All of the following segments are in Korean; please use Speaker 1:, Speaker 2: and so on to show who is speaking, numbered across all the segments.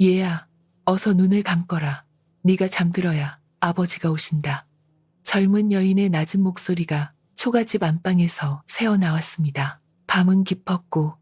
Speaker 1: 얘야, 어서 눈을 감거라. 네가 잠들어야 아버지가 오신다. 젊은 여인의 낮은 목소리가 초가집 안방에서 새어나왔습니다. 밤은 깊었고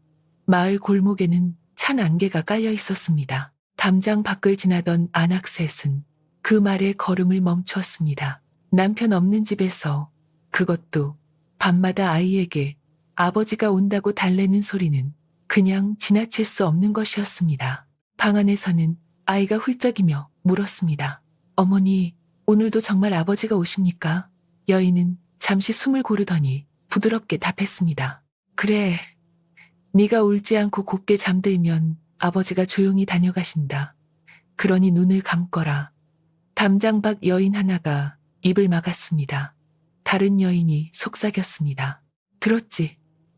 Speaker 1: 마을 골목에는 찬 안개가 깔려 있었습니다. 담장 밖을 지나던 안악셋은 그 말에 걸음을 멈추었습니다. 남편 없는 집에서, 그것도 밤마다 아이에게 아버지가 온다고 달래는 소리는 그냥 지나칠 수 없는 것이었습니다. 방 안에서는 아이가 훌쩍이며 물었습니다. 어머니, 오늘도 정말 아버지가 오십니까? 여인은 잠시 숨을 고르더니 부드럽게 답했습니다. 그래, 네가 울지 않고 곱게 잠들면 아버지가 조용히 다녀가신다. 그러니 눈을 감거라. 담장 밖 여인 하나가 입을 막았습니다. 다른 여인이 속삭였습니다. 들었지?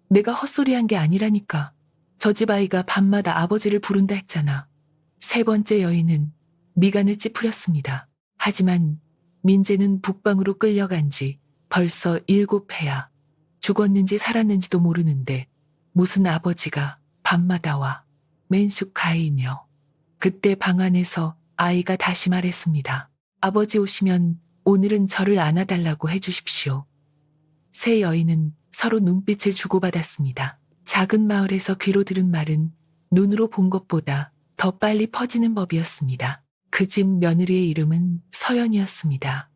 Speaker 1: 내가 헛소리한 게 아니라니까. 저 집 아이가 밤마다 아버지를 부른다 했잖아. 세 번째 여인은 미간을 찌푸렸습니다. 하지만 민재는 북방으로 끌려간 지 벌써 7해야. 죽었는지 살았는지도 모르는데 무슨 아버지가 밤마다 와. 맨숙가이며. 그때 방 안에서 아이가 다시 말했습니다. 아버지 오시면 오늘은 저를 안아달라고 해주십시오. 세 여인은 서로 눈빛을 주고받았습니다. 작은 마을에서 귀로 들은 말은 눈으로 본 것보다 더 빨리 퍼지는 법이었습니다. 그 집 며느리의 이름은 서연이었습니다.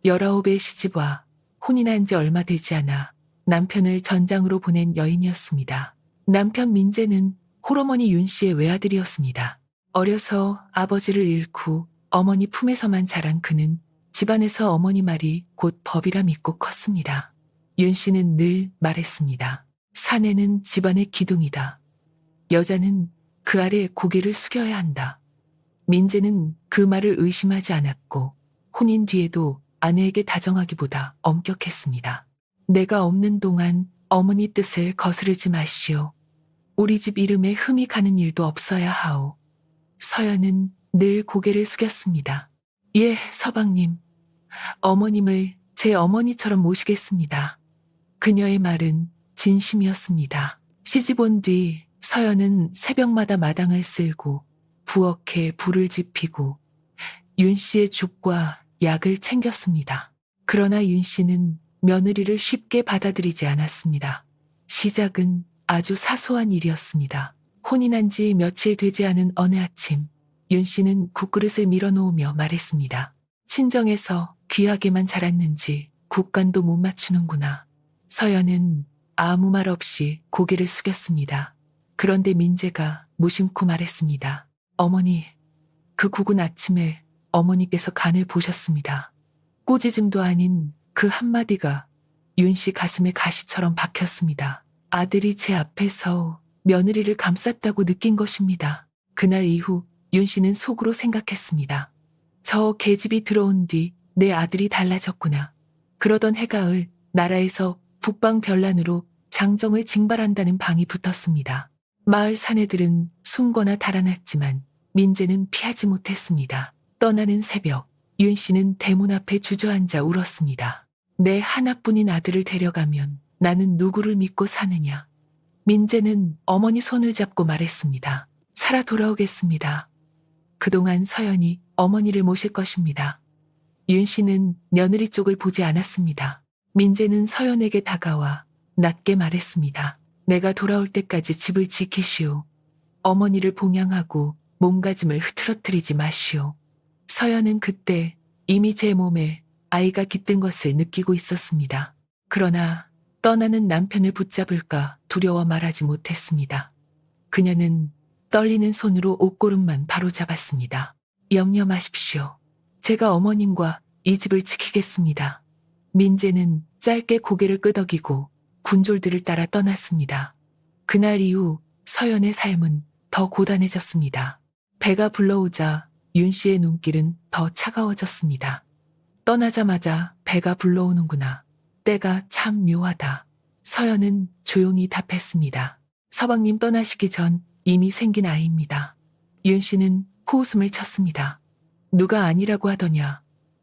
Speaker 1: 19의 시집와 혼인한 지 얼마 되지 않아 남편을 전장으로 보낸 여인이었습니다. 남편 민재는 홀어머니 윤 씨의 외아들이었습니다. 어려서 아버지를 잃고 어머니 품에서만 자란 그는 집안에서 어머니 말이 곧 법이라 믿고 컸습니다. 윤 씨는 늘 말했습니다. 사내는 집안의 기둥이다. 여자는 그 아래 고개를 숙여야 한다. 민재는 그 말을 의심하지 않았고 혼인 뒤에도 아내에게 다정하기보다 엄격했습니다. 내가 없는 동안 어머니 뜻을 거스르지 마시오. 우리 집 이름에 흠이 가는 일도 없어야 하오. 서연은 늘 고개를 숙였습니다. 예, 서방님. 어머님을 제 어머니처럼 모시겠습니다. 그녀의 말은 진심이었습니다. 시집 온 뒤 서연은 새벽마다 마당을 쓸고 부엌에 불을 지피고 윤 씨의 죽과 약을 챙겼습니다. 그러나 윤 씨는 며느리를 쉽게 받아들이지 않았습니다. 시작은 아주 사소한 일이었습니다. 혼인한 지 며칠 되지 않은 어느 아침, 윤 씨는 국그릇을 밀어놓으며 말했습니다. 친정에서 귀하게만 자랐는지 국간도 못 맞추는구나. 서연은 아무 말 없이 고개를 숙였습니다. 그런데 민재가 무심코 말했습니다. 어머니, 그 국은 아침에 어머니께서 간을 보셨습니다. 꼬지즘도 아닌 그 한마디가 윤 씨 가슴에 가시처럼 박혔습니다. 아들이 제 앞에서 며느리를 감쌌다고 느낀 것입니다. 그날 이후 윤 씨는 속으로 생각했습니다. 저 계집이 들어온 뒤 내 아들이 달라졌구나. 그러던 해가을 나라에서 북방 변란으로 장정을 징발한다는 방이 붙었습니다. 마을 사내들은 숨거나 달아났지만 민재는 피하지 못했습니다. 떠나는 새벽, 윤 씨는 대문 앞에 주저앉아 울었습니다. 내 하나뿐인 아들을 데려가면 나는 누구를 믿고 사느냐. 민재는 어머니 손을 잡고 말했습니다. 살아 돌아오겠습니다. 그동안 서연이 어머니를 모실 것입니다. 윤 씨는 며느리 쪽을 보지 않았습니다. 민재는 서연에게 다가와 낮게 말했습니다. 내가 돌아올 때까지 집을 지키시오. 어머니를 봉양하고 몸가짐을 흐트러뜨리지 마시오. 서연은 그때 이미 제 몸에 아이가 깃든 것을 느끼고 있었습니다. 그러나 떠나는 남편을 붙잡을까 두려워 말하지 못했습니다. 그녀는 떨리는 손으로 옷고름만 바로잡았습니다. 염려 마십시오. 제가 어머님과 이 집을 지키겠습니다. 민재는 짧게 고개를 끄덕이고 군졸들을 따라 떠났습니다. 그날 이후 서연의 삶은 더 고단해졌습니다. 배가 불러오자 윤 씨의 눈길은 더 차가워졌습니다. 떠나자마자 배가 불러오는구나. 때가 참 묘하다. 서연은 조용히 답했습니다. 서방님 떠나시기 전 이미 생긴 아이입니다. 윤 씨는 코웃음을 쳤습니다. 누가 아니라고 하더냐.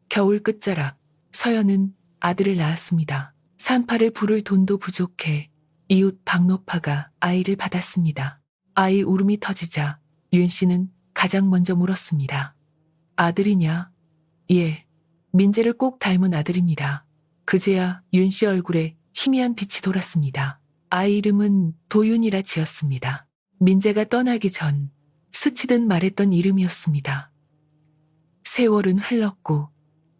Speaker 1: 겨울 끝자락 서연은 아들을 낳았습니다. 산파를 부를 돈도 부족해 이웃 박노파가 아이를 받았습니다. 아이 울음이 터지자 윤 씨는 가장 먼저 물었습니다. 아들이냐? 예. 민재를 꼭 닮은 아들입니다. 그제야 윤 씨 얼굴에 희미한 빛이 돌았습니다. 아이 이름은 도윤이라 지었습니다. 민재가 떠나기 전 스치듯 말했던 이름이었습니다. 세월은 흘렀고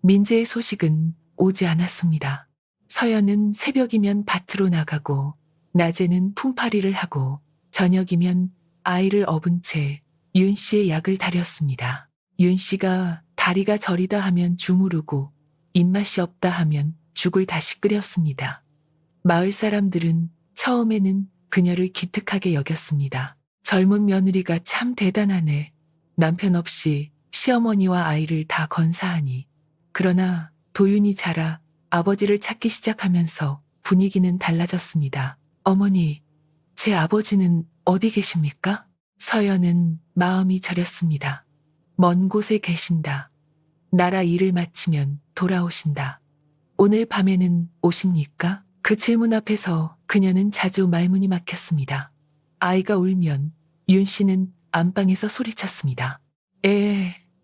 Speaker 1: 민재의 소식은 오지 않았습니다. 서연은 새벽이면 밭으로 나가고 낮에는 품팔이를 하고 저녁이면 아이를 업은 채 윤 씨의 약을 다렸습니다. 윤 씨가 다리가 저리다 하면 주무르고 입맛이 없다 하면 죽을 다시 끓였습니다. 마을 사람들은 처음에는 그녀를 기특하게 여겼습니다. 젊은 며느리가 참 대단하네. 남편 없이 시어머니와 아이를 다 건사하니. 그러나 도윤이 자라 아버지를 찾기 시작하면서 분위기는 달라졌습니다. 어머니, 제 아버지는 어디 계십니까? 서연은 마음이 저렸습니다. 먼 곳에 계신다. 나라 일을 마치면 돌아오신다. 오늘 밤에는 오십니까? 그 질문 앞에서 그녀는 자주 말문이 막혔습니다. 아이가 울면 윤 씨는 안방에서 소리쳤습니다.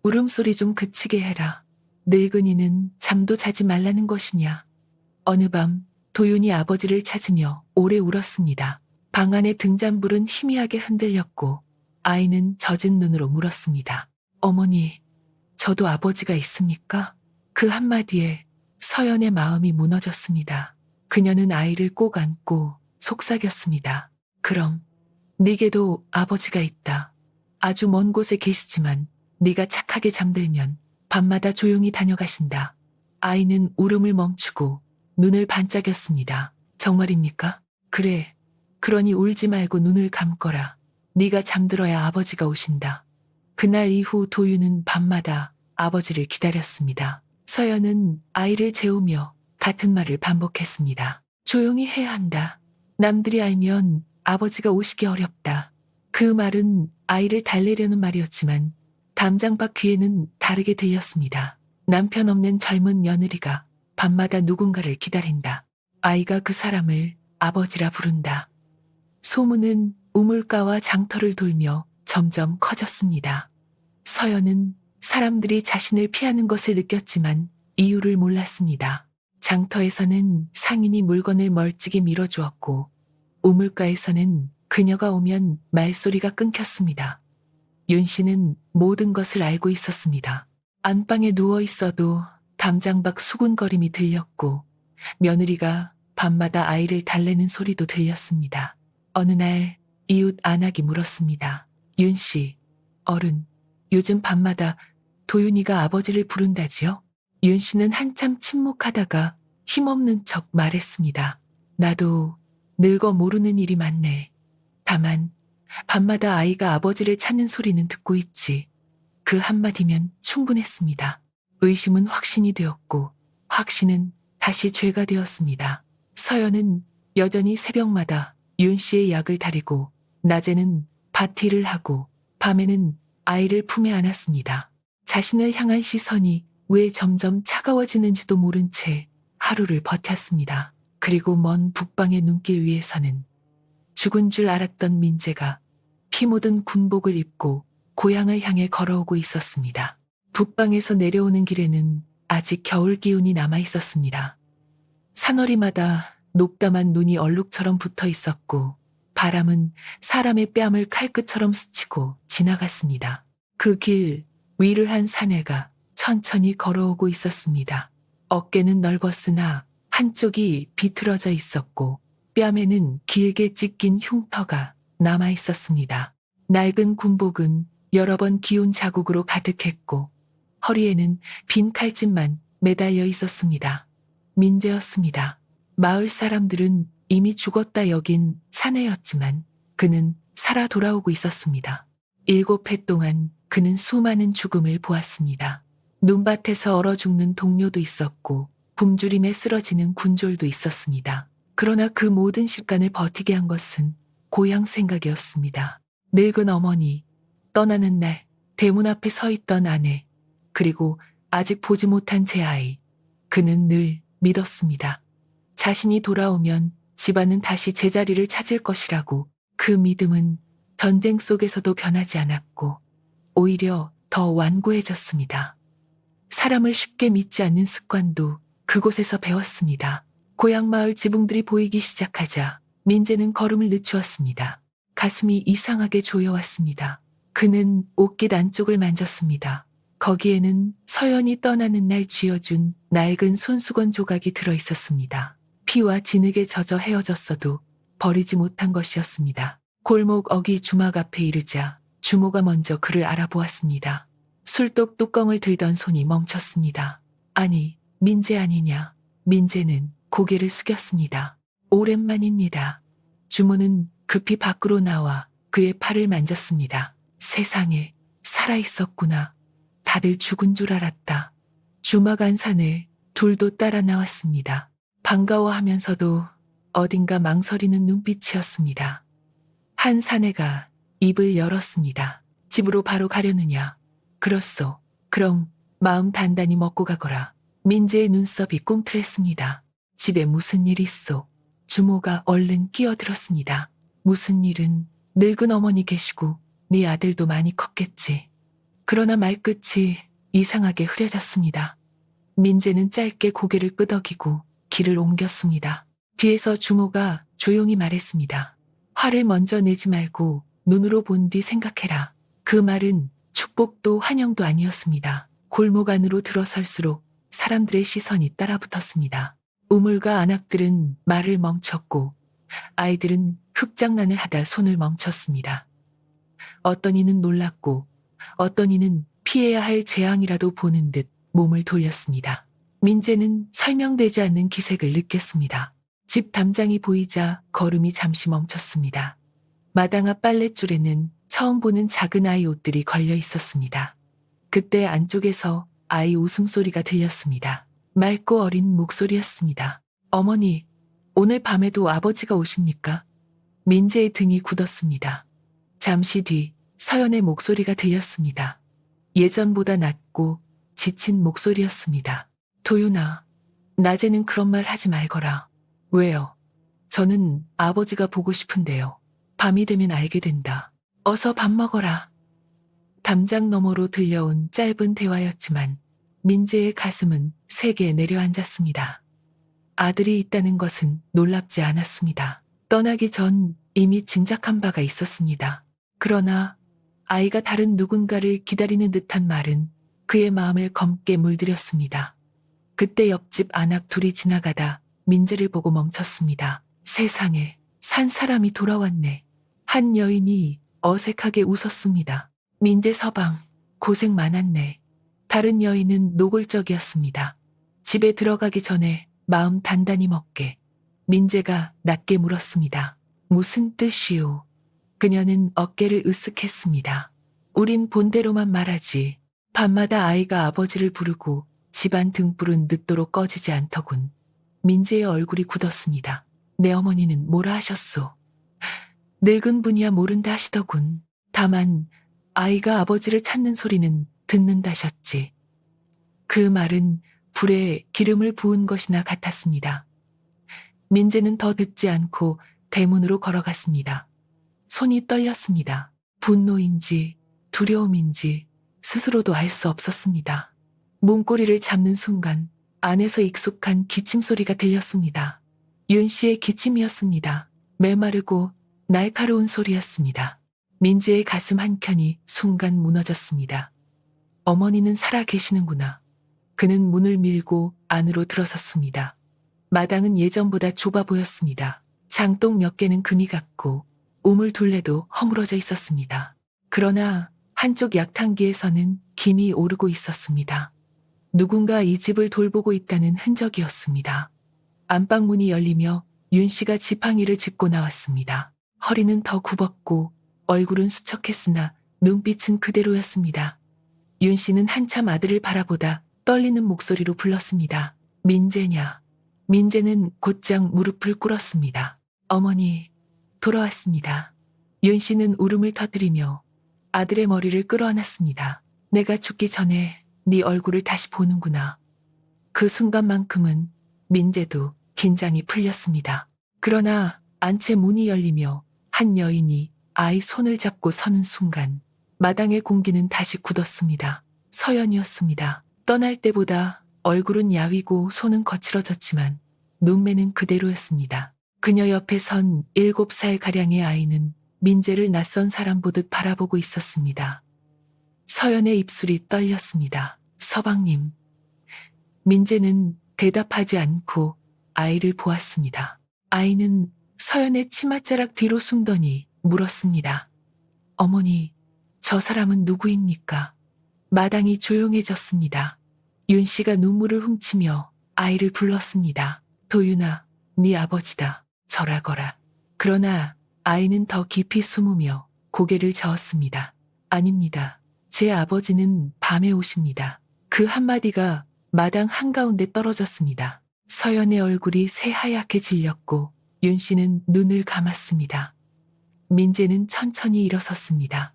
Speaker 1: 울음소리 좀 그치게 해라. 늙은이는 잠도 자지 말라는 것이냐. 어느 밤 도윤이 아버지를 찾으며 오래 울었습니다. 방 안의 등잔불은 희미하게 흔들렸고 아이는 젖은 눈으로 물었습니다. 어머니, 저도 아버지가 있습니까? 그 한마디에 서연의 마음이 무너졌습니다. 그녀는 아이를 꼭 안고 속삭였습니다. 그럼 네게도 아버지가 있다. 아주 먼 곳에 계시지만 네가 착하게 잠들면 밤마다 조용히 다녀가신다. 아이는 울음을 멈추고 눈을 반짝였습니다. 정말입니까? 그래. 그러니 울지 말고 눈을 감거라. 네가 잠들어야 아버지가 오신다. 그날 이후 도윤은 밤마다 아버지를 기다렸습니다. 서연은 아이를 재우며 같은 말을 반복했습니다. 조용히 해야 한다. 남들이 알면 아버지가 오시기 어렵다. 그 말은 아이를 달래려는 말이었지만 담장 밖 귀에는 다르게 들렸습니다. 남편 없는 젊은 며느리가 밤마다 누군가를 기다린다. 아이가 그 사람을 아버지라 부른다. 소문은 우물가와 장터를 돌며 점점 커졌습니다. 서연은 사람들이 자신을 피하는 것을 느꼈지만 이유를 몰랐습니다. 장터에서는 상인이 물건을 멀찍이 밀어주었고 우물가에서는 그녀가 오면 말소리가 끊겼습니다. 윤 씨는 모든 것을 알고 있었습니다. 안방에 누워 있어도 담장 밖 수군거림이 들렸고 며느리가 밤마다 아이를 달래는 소리도 들렸습니다. 어느 날 이웃 안악이 물었습니다. 윤 씨, 어른, 요즘 밤마다 도윤이가 아버지를 부른다지요? 윤 씨는 한참 침묵하다가 힘없는 척 말했습니다. 나도 늙어 모르는 일이 많네. 다만 밤마다 아이가 아버지를 찾는 소리는 듣고 있지. 그 한마디면 충분했습니다. 의심은 확신이 되었고 확신은 다시 죄가 되었습니다. 서연은 여전히 새벽마다 윤 씨의 약을 다리고 낮에는 밭일을 하고 밤에는 아이를 품에 안았습니다. 자신을 향한 시선이 왜 점점 차가워지는지도 모른 채 하루를 버텼습니다. 그리고 먼 북방의 눈길 위에서는 죽은 줄 알았던 민재가 피 묻은 군복을 입고 고향을 향해 걸어오고 있었습니다. 북방에서 내려오는 길에는 아직 겨울 기운이 남아 있었습니다. 산허리마다 녹담한 눈이 얼룩처럼 붙어 있었고 바람은 사람의 뺨을 칼끝처럼 스치고 지나갔습니다. 그 길 위를 한 사내가 천천히 걸어오고 있었습니다. 어깨는 넓었으나 한쪽이 비틀어져 있었고 뺨에는 길게 찢긴 흉터가 남아 있었습니다. 낡은 군복은 여러 번 기운 자국으로 가득했고 허리에는 빈 칼집만 매달려 있었습니다. 민재였습니다. 마을 사람들은 이미 죽었다 여긴 사내였지만 그는 살아 돌아오고 있었습니다. 7해 동안 그는 수많은 죽음을 보았습니다. 눈밭에서 얼어 죽는 동료도 있었고 굶주림에 쓰러지는 군졸도 있었습니다. 그러나 그 모든 시간을 버티게 한 것은 고향 생각이었습니다. 늙은 어머니, 떠나는 날 대문 앞에 서 있던 아내, 그리고 아직 보지 못한 제 아이. 그는 늘 믿었습니다. 자신이 돌아오면 집안은 다시 제자리를 찾을 것이라고. 그 믿음은 전쟁 속에서도 변하지 않았고 오히려 더 완고해졌습니다. 사람을 쉽게 믿지 않는 습관도 그곳에서 배웠습니다. 고향 마을 지붕들이 보이기 시작하자 민재는 걸음을 늦추었습니다. 가슴이 이상하게 조여왔습니다. 그는 옷깃 안쪽을 만졌습니다. 거기에는 서연이 떠나는 날 쥐어준 낡은 손수건 조각이 들어 있었습니다. 피와 진흙에 젖어 헤어졌어도 버리지 못한 것이었습니다. 골목 어기 주막 앞에 이르자 주모가 먼저 그를 알아보았습니다. 술독 뚜껑을 들던 손이 멈췄습니다. 아니, 민재 아니냐? 민재는 고개를 숙였습니다. 오랜만입니다. 주모는 급히 밖으로 나와 그의 팔을 만졌습니다. 세상에, 살아있었구나. 다들 죽은 줄 알았다. 주막 안산에 둘도 따라 나왔습니다. 반가워하면서도 어딘가 망설이는 눈빛이었습니다. 한 사내가 입을 열었습니다. 집으로 바로 가려느냐? 그렇소. 그럼 마음 단단히 먹고 가거라. 민재의 눈썹이 꿈틀했습니다. 집에 무슨 일 있소? 주모가 얼른 끼어들었습니다. 무슨 일은 늙은 어머니 계시고 네 아들도 많이 컸겠지. 그러나 말끝이 이상하게 흐려졌습니다. 민재는 짧게 고개를 끄덕이고 길을 옮겼습니다. 뒤에서 주모가 조용히 말했습니다. 화를 먼저 내지 말고 눈으로 본 뒤 생각해라. 그 말은 축복도 환영도 아니었습니다. 골목 안으로 들어설수록 사람들의 시선이 따라붙었습니다. 우물과 안악들은 말을 멈췄고 아이들은 흙장난을 하다 손을 멈췄습니다. 어떤 이는 놀랐고 어떤 이는 피해야 할 재앙이라도 보는 듯 몸을 돌렸습니다. 민재는 설명되지 않는 기색을 느꼈습니다. 집 담장이 보이자 걸음이 잠시 멈췄습니다. 마당 앞 빨랫줄에는 처음 보는 작은 아이 옷들이 걸려 있었습니다. 그때 안쪽에서 아이 웃음소리가 들렸습니다. 맑고 어린 목소리였습니다. 어머니, 오늘 밤에도 아버지가 오십니까? 민재의 등이 굳었습니다. 잠시 뒤 서연의 목소리가 들렸습니다. 예전보다 낮고 지친 목소리였습니다. 도윤아, 낮에는 그런 말 하지 말거라. 왜요? 저는 아버지가 보고 싶은데요. 밤이 되면 알게 된다. 어서 밥 먹어라. 담장 너머로 들려온 짧은 대화였지만 민재의 가슴은 세게 내려앉았습니다. 아들이 있다는 것은 놀랍지 않았습니다. 떠나기 전 이미 짐작한 바가 있었습니다. 그러나 아이가 다른 누군가를 기다리는 듯한 말은 그의 마음을 검게 물들였습니다. 그때 옆집 안악 둘이 지나가다 민재를 보고 멈췄습니다. 세상에, 산 사람이 돌아왔네. 한 여인이 어색하게 웃었습니다. 민재 서방, 고생 많았네. 다른 여인은 노골적이었습니다. 집에 들어가기 전에 마음 단단히 먹게. 민재가 낮게 물었습니다. 무슨 뜻이오? 그녀는 어깨를 으쓱했습니다. 우린 본대로만 말하지. 밤마다 아이가 아버지를 부르고 집안 등불은 늦도록 꺼지지 않더군. 민재의 얼굴이 굳었습니다. 내 어머니는 뭐라 하셨소? 늙은 분이야 모른다 하시더군. 다만 아이가 아버지를 찾는 소리는 듣는다셨지. 그 말은 불에 기름을 부은 것이나 같았습니다. 민재는 더 듣지 않고 대문으로 걸어갔습니다. 손이 떨렸습니다. 분노인지 두려움인지 스스로도 알 수 없었습니다. 문고리를 잡는 순간 안에서 익숙한 기침 소리가 들렸습니다. 윤 씨의 기침이었습니다. 메마르고 날카로운 소리였습니다. 민재의 가슴 한켠이 순간 무너졌습니다. 어머니는 살아 계시는구나. 그는 문을 밀고 안으로 들어섰습니다. 마당은 예전보다 좁아 보였습니다. 장독 몇 개는 금이 갔고 우물 둘레도 허물어져 있었습니다. 그러나 한쪽 약탕기에서는 김이 오르고 있었습니다. 누군가 이 집을 돌보고 있다는 흔적이었습니다. 안방 문이 열리며 윤 씨가 지팡이를 짚고 나왔습니다. 허리는 더 굽었고 얼굴은 수척했으나 눈빛은 그대로였습니다. 윤 씨는 한참 아들을 바라보다 떨리는 목소리로 불렀습니다. 민재냐? 민재는 곧장 무릎을 꿇었습니다. 어머니, 돌아왔습니다. 윤 씨는 울음을 터뜨리며 아들의 머리를 끌어안았습니다. 내가 죽기 전에 네 얼굴을 다시 보는구나. 그 순간만큼은 민재도 긴장이 풀렸습니다. 그러나 안채 문이 열리며 한 여인이 아이 손을 잡고 서는 순간 마당의 공기는 다시 굳었습니다. 서연이었습니다. 떠날 때보다 얼굴은 야위고 손은 거칠어졌지만 눈매는 그대로였습니다. 그녀 옆에 선 7살가량의 아이는 민재를 낯선 사람 보듯 바라보고 있었습니다. 서연의 입술이 떨렸습니다. 서방님. 민재는 대답하지 않고 아이를 보았습니다. 아이는 서연의 치맛자락 뒤로 숨더니 물었습니다. 어머니, 저 사람은 누구입니까? 마당이 조용해졌습니다. 윤 씨가 눈물을 훔치며 아이를 불렀습니다. 도윤아, 네 아버지다. 절하거라. 그러나 아이는 더 깊이 숨으며 고개를 저었습니다. 아닙니다. 제 아버지는 밤에 오십니다. 그 한마디가 마당 한가운데 떨어졌습니다. 서연의 얼굴이 새하얗게 질렸고 윤 씨는 눈을 감았습니다. 민재는 천천히 일어섰습니다.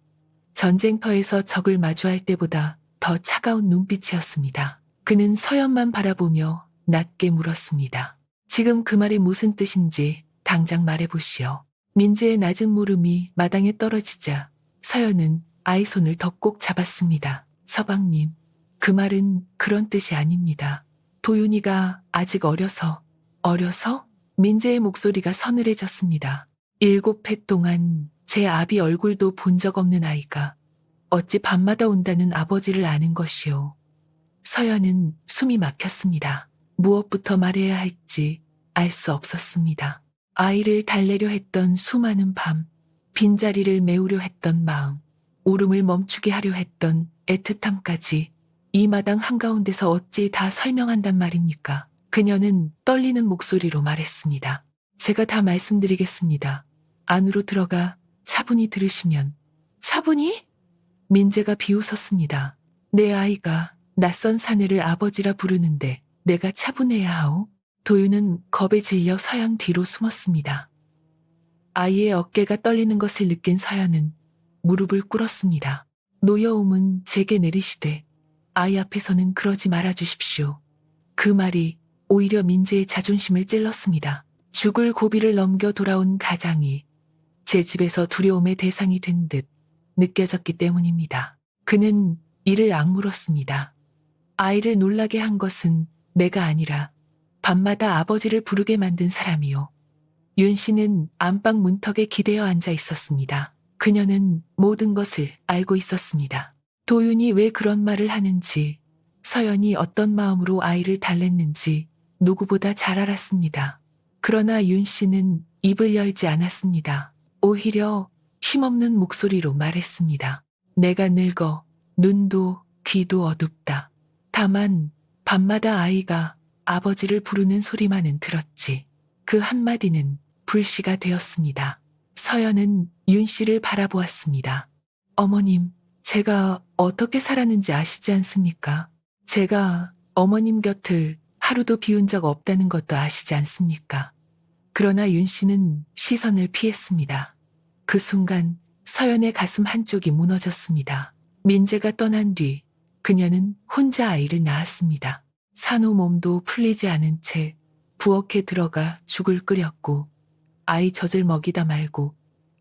Speaker 1: 전쟁터에서 적을 마주할 때보다 더 차가운 눈빛이었습니다. 그는 서연만 바라보며 낮게 물었습니다. 지금 그 말이 무슨 뜻인지 당장 말해보시오. 민재의 낮은 물음이 마당에 떨어지자 서연은 아이 손을 더 꼭 잡았습니다. 서방님, 그 말은 그런 뜻이 아닙니다. 도윤이가 아직 어려서 민재의 목소리가 서늘해졌습니다. 7해 동안 제 아비 얼굴도 본 적 없는 아이가 어찌 밤마다 온다는 아버지를 아는 것이오. 서연은 숨이 막혔습니다. 무엇부터 말해야 할지 알 수 없었습니다. 아이를 달래려 했던 수많은 밤, 빈자리를 메우려 했던 마음, 울음을 멈추게 하려 했던 애틋함까지 이 마당 한가운데서 어찌 다 설명한단 말입니까? 그녀는 떨리는 목소리로 말했습니다. 제가 다 말씀드리겠습니다. 안으로 들어가 차분히 들으시면. 차분히? 민재가 비웃었습니다. 내 아이가 낯선 사내를 아버지라 부르는데 내가 차분해야 하오? 도윤은 겁에 질려 서연 뒤로 숨었습니다. 아이의 어깨가 떨리는 것을 느낀 서연은 무릎을 꿇었습니다. 노여움은 제게 내리시되 아이 앞에서는 그러지 말아 주십시오. 그 말이 오히려 민재의 자존심을 찔렀습니다. 죽을 고비를 넘겨 돌아온 가장이 제 집에서 두려움의 대상이 된 듯 느껴졌기 때문입니다. 그는 이를 악물었습니다. 아이를 놀라게 한 것은 내가 아니라 밤마다 아버지를 부르게 만든 사람이요. 윤 씨는 안방 문턱에 기대어 앉아 있었습니다. 그녀는 모든 것을 알고 있었습니다. 도윤이 왜 그런 말을 하는지, 서연이 어떤 마음으로 아이를 달랬는지 누구보다 잘 알았습니다. 그러나 윤 씨는 입을 열지 않았습니다. 오히려 힘없는 목소리로 말했습니다. 내가 늙어 눈도 귀도 어둡다. 다만 밤마다 아이가 아버지를 부르는 소리만은 들었지. 그 한마디는 불씨가 되었습니다. 서연은 윤 씨를 바라보았습니다. 어머님, 제가 어떻게 살았는지 아시지 않습니까? 제가 어머님 곁을 하루도 비운 적 없다는 것도 아시지 않습니까? 그러나 윤 씨는 시선을 피했습니다. 그 순간 서연의 가슴 한쪽이 무너졌습니다. 민재가 떠난 뒤 그녀는 혼자 아이를 낳았습니다. 산후 몸도 풀리지 않은 채 부엌에 들어가 죽을 끓였고 아이 젖을 먹이다 말고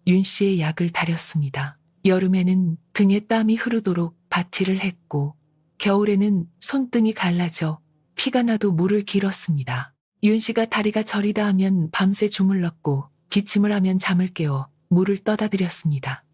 Speaker 1: 윤 씨의 약을 다렸습니다. 여름에는 등에 땀이 흐르도록 바티를 했고 겨울에는 손등이 갈라져 피가 나도 물을 길었습니다. 윤 씨가 다리가 저리다 하면 밤새 주물렀고 기침을 하면 잠을 깨워 물을 떠다 드렸습니다.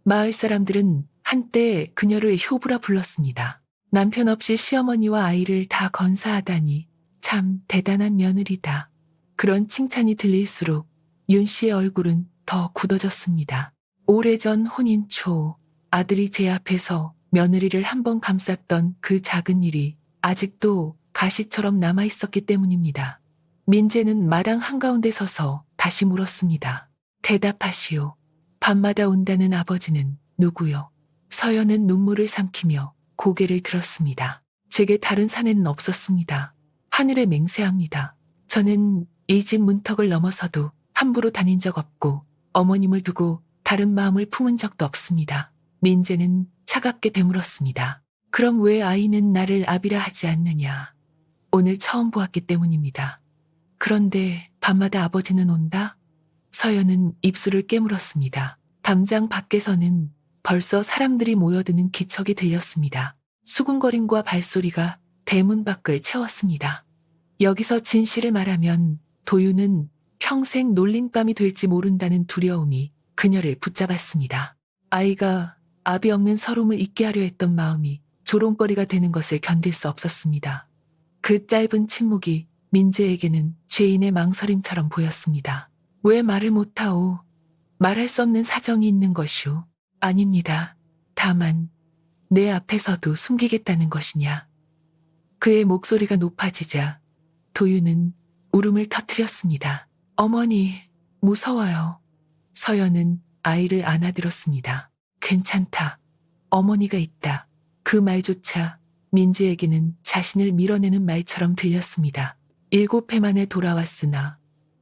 Speaker 1: 마을 사람들은 한때 그녀를 효부라 불렀습니다. 남편 없이 시어머니와 아이를 다 건사하다니 참 대단한 며느리다. 그런 칭찬이 들릴수록 윤 씨의 얼굴은 더 굳어졌습니다. 오래전 혼인 초 아들이 제 앞에서 며느리를 한 번 감쌌던 그 작은 일이 아직도 가시처럼 남아있었기 때문입니다. 민재는 마당 한가운데 서서 다시 물었습니다. 대답하시오. 밤마다 온다는 아버지는 누구요? 서연은 눈물을 삼키며 고개를 들었습니다. 제게 다른 사내는 없었습니다. 하늘에 맹세합니다. 저는 이 집 문턱을 넘어서도 함부로 다닌 적 없고 어머님을 두고 다른 마음을 품은 적도 없습니다. 민재는 차갑게 되물었습니다. 그럼 왜 아이는 나를 아비라 하지 않느냐? 오늘 처음 보았기 때문입니다. 그런데 밤마다 아버지는 온다? 서연은 입술을 깨물었습니다. 담장 밖에서는 벌써 사람들이 모여드는 기척이 들렸습니다. 수군거림과 발소리가 대문 밖을 채웠습니다. 여기서 진실을 말하면 도윤은 평생 놀림감이 될지 모른다는 두려움이 그녀를 붙잡았습니다. 아이가 압이 없는 서름을 잊게 하려 했던 마음이 조롱거리가 되는 것을 견딜 수 없었습니다. 그 짧은 침묵이 민재에게는 죄인의 망설임처럼 보였습니다. 왜 말을 못하오? 말할 수 없는 사정이 있는 것이오. 아닙니다. 다만 내 앞에서도 숨기겠다는 것이냐. 그의 목소리가 높아지자 도윤은 울음을 터뜨렸습니다. 어머니, 무서워요. 서연은 아이를 안아들었습니다. 괜찮다. 어머니가 있다. 그 말조차 민지에게는 자신을 밀어내는 말처럼 들렸습니다. 7해 만에 돌아왔으나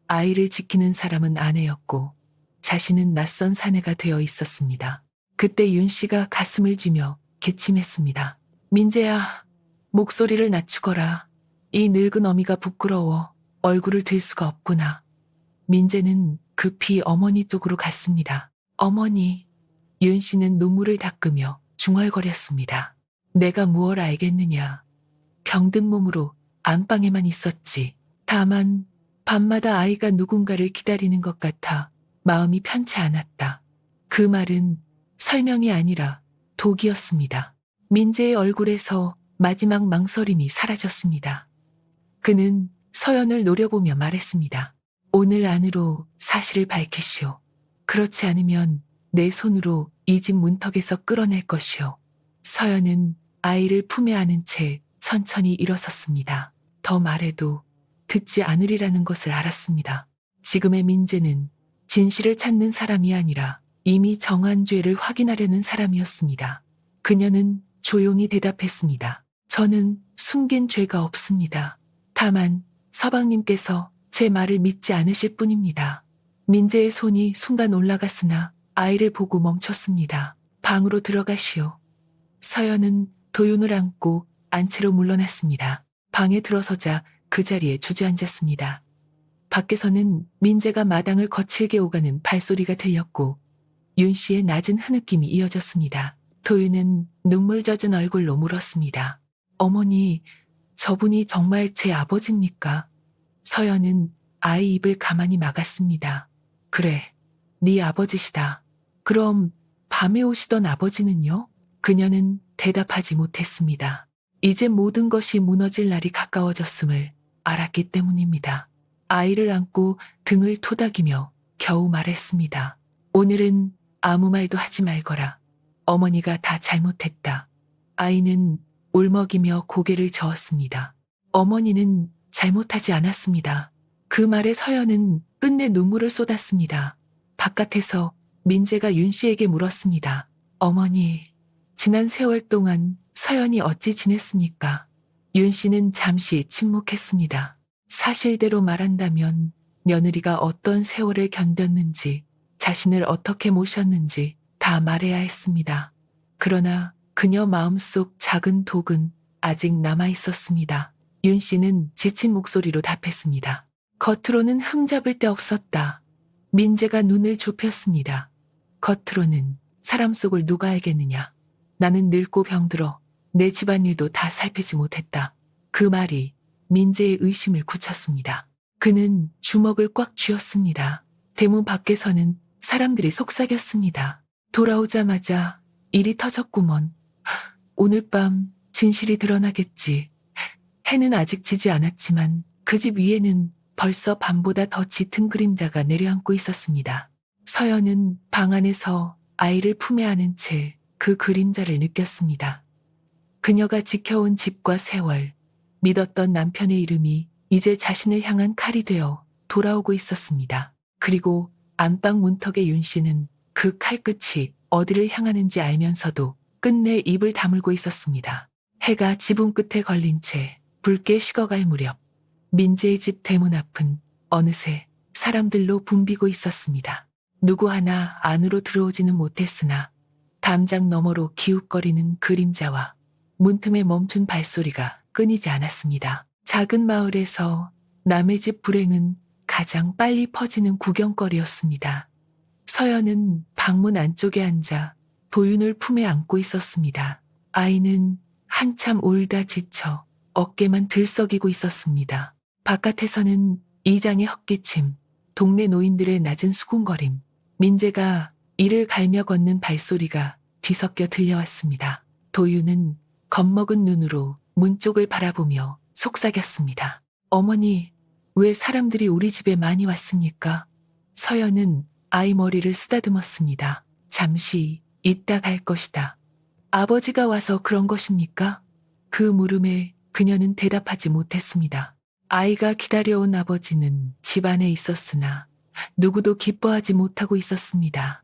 Speaker 1: 아이를 지키는 사람은 아내였고 자신은 낯선 사내가 되어 있었습니다. 그때 윤 씨가 가슴을 쥐며 기침했습니다. 민재야, 목소리를 낮추거라. 이 늙은 어미가 부끄러워 얼굴을 들 수가 없구나. 민재는 급히 어머니 쪽으로 갔습니다. 어머니, 윤 씨는 눈물을 닦으며 중얼거렸습니다. 내가 무얼 알겠느냐. 병든 몸으로 안방에만 있었지. 다만 밤마다 아이가 누군가를 기다리는 것 같아 마음이 편치 않았다. 그 말은 설명이 아니라 독이었습니다. 민재의 얼굴에서 마지막 망설임이 사라졌습니다. 그는 서연을 노려보며 말했습니다. 오늘 안으로 사실을 밝히시오. 그렇지 않으면 내 손으로 이 집 문턱에서 끌어낼 것이오. 서연은 아이를 품에 안은 채 천천히 일어섰습니다. 더 말해도 듣지 않으리라는 것을 알았습니다. 지금의 민재는 진실을 찾는 사람이 아니라 이미 정한 죄를 확인하려는 사람이었습니다. 그녀는 조용히 대답했습니다. 저는 숨긴 죄가 없습니다. 다만 서방님께서 제 말을 믿지 않으실 뿐입니다. 민재의 손이 순간 올라갔으나 아이를 보고 멈췄습니다. 방으로 들어가시오. 서연은 도윤을 안고 안채로 물러났습니다. 방에 들어서자 그 자리에 주저앉았습니다. 밖에서는 민재가 마당을 거칠게 오가는 발소리가 들렸고 윤 씨의 낮은 흐느낌이 이어졌습니다. 도윤은 눈물 젖은 얼굴로 물었습니다. 어머니, 저분이 정말 제 아버지입니까? 서연은 아이 입을 가만히 막았습니다. 그래, 네 아버지시다. 그럼 밤에 오시던 아버지는요? 그녀는 대답하지 못했습니다. 이제 모든 것이 무너질 날이 가까워졌음을 알았기 때문입니다. 아이를 안고 등을 토닥이며 겨우 말했습니다. 오늘은 아무 말도 하지 말거라. 어머니가 다 잘못했다. 아이는 울먹이며 고개를 저었습니다. 어머니는 잘못하지 않았습니다. 그 말에 서연은 끝내 눈물을 쏟았습니다. 바깥에서 민재가 윤 씨에게 물었습니다. 어머니, 지난 세월 동안 서연이 어찌 지냈습니까? 윤 씨는 잠시 침묵했습니다. 사실대로 말한다면 며느리가 어떤 세월을 견뎠는지, 자신을 어떻게 모셨는지 다 말해야 했습니다. 그러나 그녀 마음속 작은 독은 아직 남아 있었습니다. 윤 씨는 지친 목소리로 답했습니다. 겉으로는 흠잡을 데 없었다. 민재가 눈을 좁혔습니다. 겉으로는 사람 속을 누가 알겠느냐. 나는 늙고 병들어 내 집안일도 다 살피지 못했다. 그 말이 민재의 의심을 굳혔습니다. 그는 주먹을 꽉 쥐었습니다. 대문 밖에서는 사람들이 속삭였습니다. 돌아오자마자 일이 터졌구먼. 오늘 밤 진실이 드러나겠지. 해는 아직 지지 않았지만 그 집 위에는 벌써 밤보다 더 짙은 그림자가 내려앉고 있었습니다. 서연은 방 안에서 아이를 품에 안은 채 그 그림자를 느꼈습니다. 그녀가 지켜온 집과 세월, 믿었던 남편의 이름이 이제 자신을 향한 칼이 되어 돌아오고 있었습니다. 그리고 안방 문턱의 윤 씨는 그 칼끝이 어디를 향하는지 알면서도 끝내 입을 다물고 있었습니다. 해가 지붕 끝에 걸린 채 붉게 식어갈 무렵 민재의 집 대문 앞은 어느새 사람들로 붐비고 있었습니다. 누구 하나 안으로 들어오지는 못했으나 담장 너머로 기웃거리는 그림자와 문틈에 멈춘 발소리가 끊이지 않았습니다. 작은 마을에서 남의 집 불행은 가장 빨리 퍼지는 구경거리였습니다. 서연은 방문 안쪽에 앉아 도윤을 품에 안고 있었습니다. 아이는 한참 울다 지쳐 어깨만 들썩이고 있었습니다. 바깥에서는 이장의 헛기침, 동네 노인들의 낮은 수군거림, 민재가 이를 갈며 걷는 발소리가 뒤섞여 들려왔습니다. 도윤은 겁먹은 눈으로 문 쪽을 바라보며 속삭였습니다. 어머니, 왜 사람들이 우리 집에 많이 왔습니까? 서연은 아이 머리를 쓰다듬었습니다. 잠시 있다 갈 것이다. 아버지가 와서 그런 것입니까? 그 물음에 그녀는 대답하지 못했습니다. 아이가 기다려온 아버지는 집 안에 있었으나 누구도 기뻐하지 못하고 있었습니다.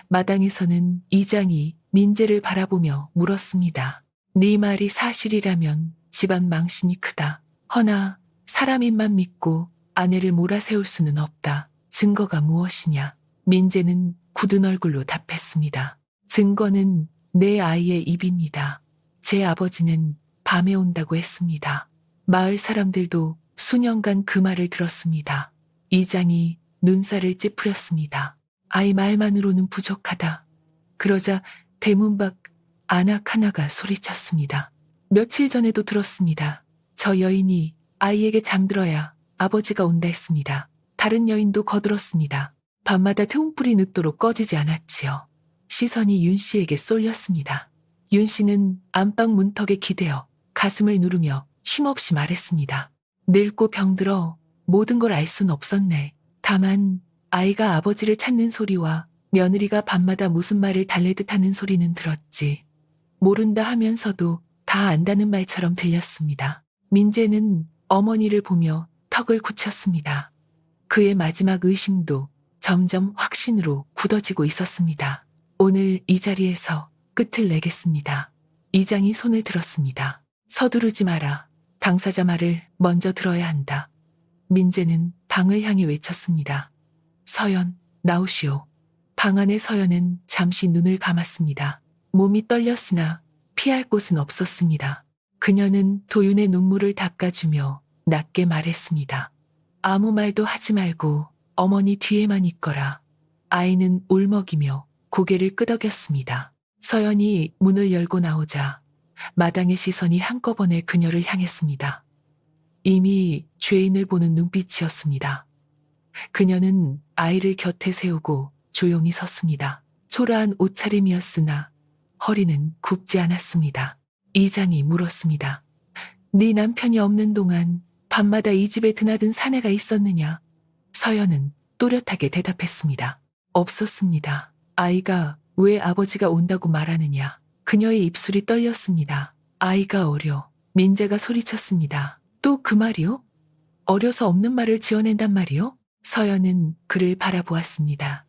Speaker 1: 마당에서는 이장이 민재를 바라보며 물었습니다. 네 말이 사실이라면 집안 망신이 크다. 허나 사람 입만 믿고 아내를 몰아세울 수는 없다. 증거가 무엇이냐? 민재는 굳은 얼굴로 답했습니다. 증거는 내 아이의 입입니다. 제 아버지는 밤에 온다고 했습니다. 마을 사람들도 수년간 그 말을 들었습니다. 이장이 눈살을 찌푸렸습니다. 아이 말만으로는 부족하다. 그러자 대문 밖 아낙 하나가 소리쳤습니다. 며칠 전에도 들었습니다. 저 여인이 아이에게 잠들어야 아버지가 온다 했습니다. 다른 여인도 거들었습니다. 밤마다 태웅불이 늦도록 꺼지지 않았지요. 시선이 윤 씨에게 쏠렸습니다. 윤 씨는 안방 문턱에 기대어 가슴을 누르며 쉼없이 말했습니다. 늙고 병들어 모든 걸 알 순 없었네. 다만 아이가 아버지를 찾는 소리와 며느리가 밤마다 무슨 말을 달래듯 하는 소리는 들었지. 모른다 하면서도 다 안다는 말처럼 들렸습니다. 민재는 어머니를 보며 턱을 굳혔습니다. 그의 마지막 의심도 점점 확신으로 굳어지고 있었습니다. 오늘 이 자리에서 끝을 내겠습니다. 이장이 손을 들었습니다. 서두르지 마라. 당사자 말을 먼저 들어야 한다. 민재는 방을 향해 외쳤습니다. 서연, 나오시오. 방 안의 서연은 잠시 눈을 감았습니다. 몸이 떨렸으나 피할 곳은 없었습니다. 그녀는 도윤의 눈물을 닦아주며 낮게 말했습니다. 아무 말도 하지 말고 어머니 뒤에만 있거라. 아이는 울먹이며 고개를 끄덕였습니다. 서연이 문을 열고 나오자 마당의 시선이 한꺼번에 그녀를 향했습니다. 이미 죄인을 보는 눈빛이었습니다. 그녀는 아이를 곁에 세우고 조용히 섰습니다. 초라한 옷차림이었으나 허리는 굽지 않았습니다. 이장이 물었습니다. 네 남편이 없는 동안 밤마다 이 집에 드나든 사내가 있었느냐? 서연은 또렷하게 대답했습니다. 없었습니다. 아이가 왜 아버지가 온다고 말하느냐? 그녀의 입술이 떨렸습니다. 아이가 어려. 민재가 소리쳤습니다. 또 그 말이요? 어려서 없는 말을 지어낸단 말이요? 서연은 그를 바라보았습니다.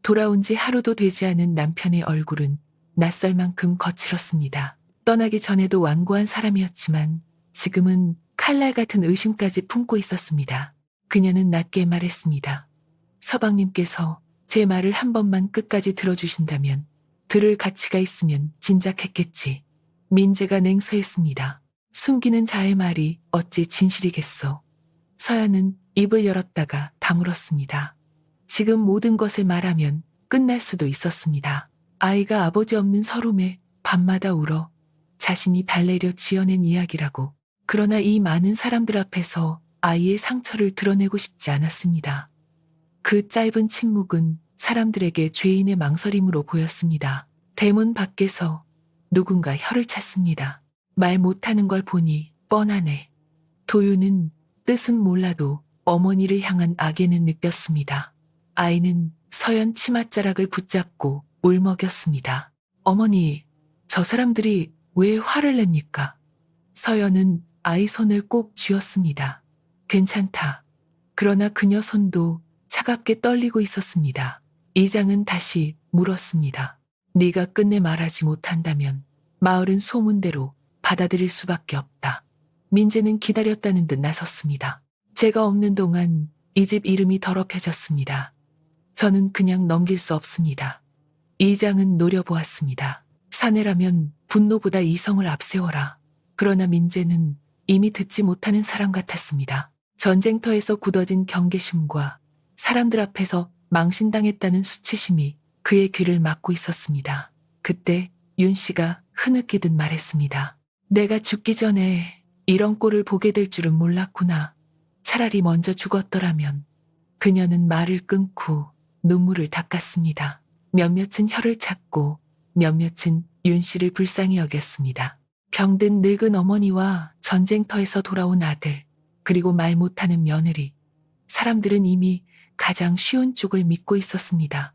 Speaker 1: 돌아온 지 하루도 되지 않은 남편의 얼굴은 낯설 만큼 거칠었습니다. 떠나기 전에도 완고한 사람이었지만 지금은 칼날 같은 의심까지 품고 있었습니다. 그녀는 낮게 말했습니다. 서방님께서 제 말을 한 번만 끝까지 들어주신다면 들을 가치가 있으면 진작했겠지. 민재가 냉소했습니다. 숨기는 자의 말이 어찌 진실이겠소. 서연은 입을 열었다가 다물었습니다. 지금 모든 것을 말하면 끝날 수도 있었습니다. 아이가 아버지 없는 서름에 밤마다 울어 자신이 달래려 지어낸 이야기라고. 그러나 이 많은 사람들 앞에서 아이의 상처를 드러내고 싶지 않았습니다. 그 짧은 침묵은 사람들에게 죄인의 망설임으로 보였습니다. 대문 밖에서 누군가 혀를 찼습니다. 말 못하는 걸 보니 뻔하네. 도윤은 뜻은 몰라도 어머니를 향한 악의는 느꼈습니다. 아이는 서연 치맛자락을 붙잡고 울먹였습니다. 어머니, 저 사람들이 왜 화를 냅니까? 서연은 아이 손을 꼭 쥐었습니다. 괜찮다. 그러나 그녀 손도 차갑게 떨리고 있었습니다. 이장은 다시 물었습니다. 네가 끝내 말하지 못한다면 마을은 소문대로 받아들일 수밖에 없다. 민재는 기다렸다는 듯 나섰습니다. 제가 없는 동안 이 집 이름이 더럽혀졌습니다. 저는 그냥 넘길 수 없습니다. 이장은 노려보았습니다. 사내라면 분노보다 이성을 앞세워라. 그러나 민재는 이미 듣지 못하는 사람 같았습니다. 전쟁터에서 굳어진 경계심과 사람들 앞에서 망신당했다는 수치심이 그의 귀를 막고 있었습니다. 그때 윤 씨가 흐느끼듯 말했습니다. 내가 죽기 전에 이런 꼴을 보게 될 줄은 몰랐구나. 차라리 먼저 죽었더라면. 그녀는 말을 끊고 눈물을 닦았습니다. 몇몇은 혀를 찾고 몇몇은 윤 씨를 불쌍히 여겼습니다. 병든 늙은 어머니와 전쟁터에서 돌아온 아들, 그리고 말 못하는 며느리. 사람들은 이미 가장 쉬운 쪽을 믿고 있었습니다.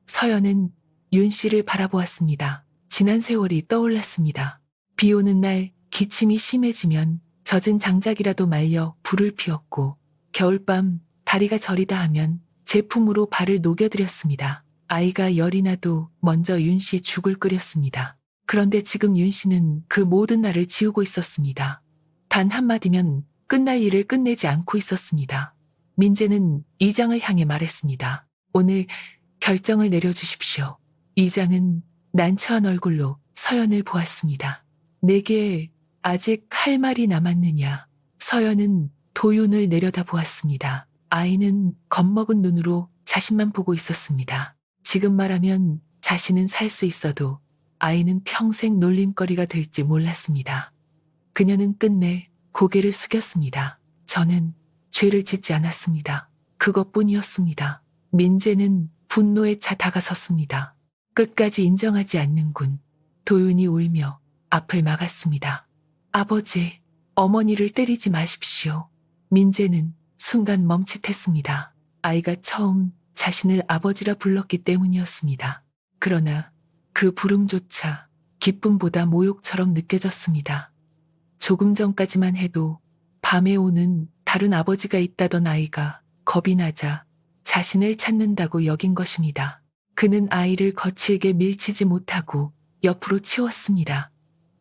Speaker 1: 서연은 윤 씨를 바라보았습니다. 지난 세월이 떠올랐습니다. 비 오는 날 기침이 심해지면 젖은 장작이라도 말려 불을 피웠고, 겨울밤 다리가 저리다 하면 제품으로 발을 녹여드렸습니다. 아이가 열이 나도 먼저 윤 씨 죽을 끓였습니다. 그런데 지금 윤 씨는 그 모든 날을 지우고 있었습니다. 단 한마디면 끝날 일을 끝내지 않고 있었습니다. 민재는 이장을 향해 말했습니다. 오늘 결정을 내려주십시오. 이장은 난처한 얼굴로 서연을 보았습니다. 내게 아직 할 말이 남았느냐. 서연은 도윤을 내려다보았습니다. 아이는 겁먹은 눈으로 자신만 보고 있었습니다. 지금 말하면 자신은 살 수 있어도 아이는 평생 놀림거리가 될지 몰랐습니다. 그녀는 끝내 고개를 숙였습니다. 저는 죄를 짓지 않았습니다. 그것뿐이었습니다. 민재는 분노에 차 다가섰습니다. 끝까지 인정하지 않는군. 도윤이 울며 앞을 막았습니다. 아버지, 어머니를 때리지 마십시오. 민재는 순간 멈칫했습니다. 아이가 처음 자신을 아버지라 불렀기 때문이었습니다. 그러나 그 부름조차 기쁨보다 모욕처럼 느껴졌습니다. 조금 전까지만 해도 밤에 오는 다른 아버지가 있다던 아이가 겁이 나자 자신을 찾는다고 여긴 것입니다. 그는 아이를 거칠게 밀치지 못하고 옆으로 치웠습니다.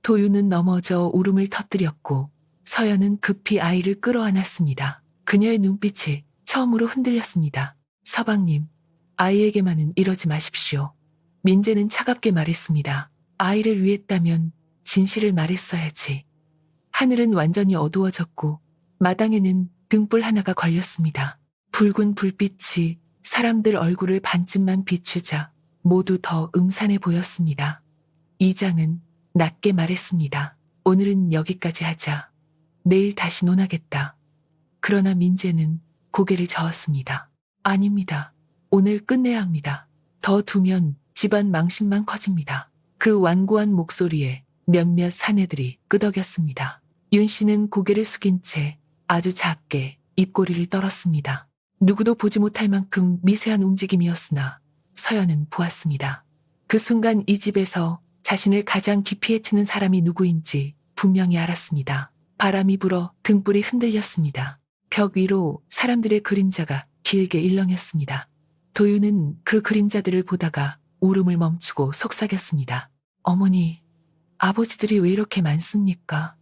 Speaker 1: 도윤은 넘어져 울음을 터뜨렸고 서연은 급히 아이를 끌어안았습니다. 그녀의 눈빛이 처음으로 흔들렸습니다. 서방님, 아이에게만은 이러지 마십시오. 민재는 차갑게 말했습니다. 아이를 위했다면 진실을 말했어야지. 하늘은 완전히 어두워졌고 마당에는 등불 하나가 걸렸습니다. 붉은 불빛이 사람들 얼굴을 반쯤만 비추자 모두 더 음산해 보였습니다. 이장은 낮게 말했습니다. 오늘은 여기까지 하자. 내일 다시 논하겠다. 그러나 민재는 고개를 저었습니다. 아닙니다. 오늘 끝내야 합니다. 더 두면 집안 망신만 커집니다. 그 완고한 목소리에 몇몇 사내들이 끄덕였습니다. 윤 씨는 고개를 숙인 채 아주 작게 입꼬리를 떨었습니다. 누구도 보지 못할 만큼 미세한 움직임이었으나 서연은 보았습니다. 그 순간 이 집에서 자신을 가장 깊이 해치는 사람이 누구인지 분명히 알았습니다. 바람이 불어 등불이 흔들렸습니다. 벽 위로 사람들의 그림자가 길게 일렁였습니다. 도윤은 그 그림자들을 보다가 울음을 멈추고 속삭였습니다. 어머니, 아버지들이 왜 이렇게 많습니까?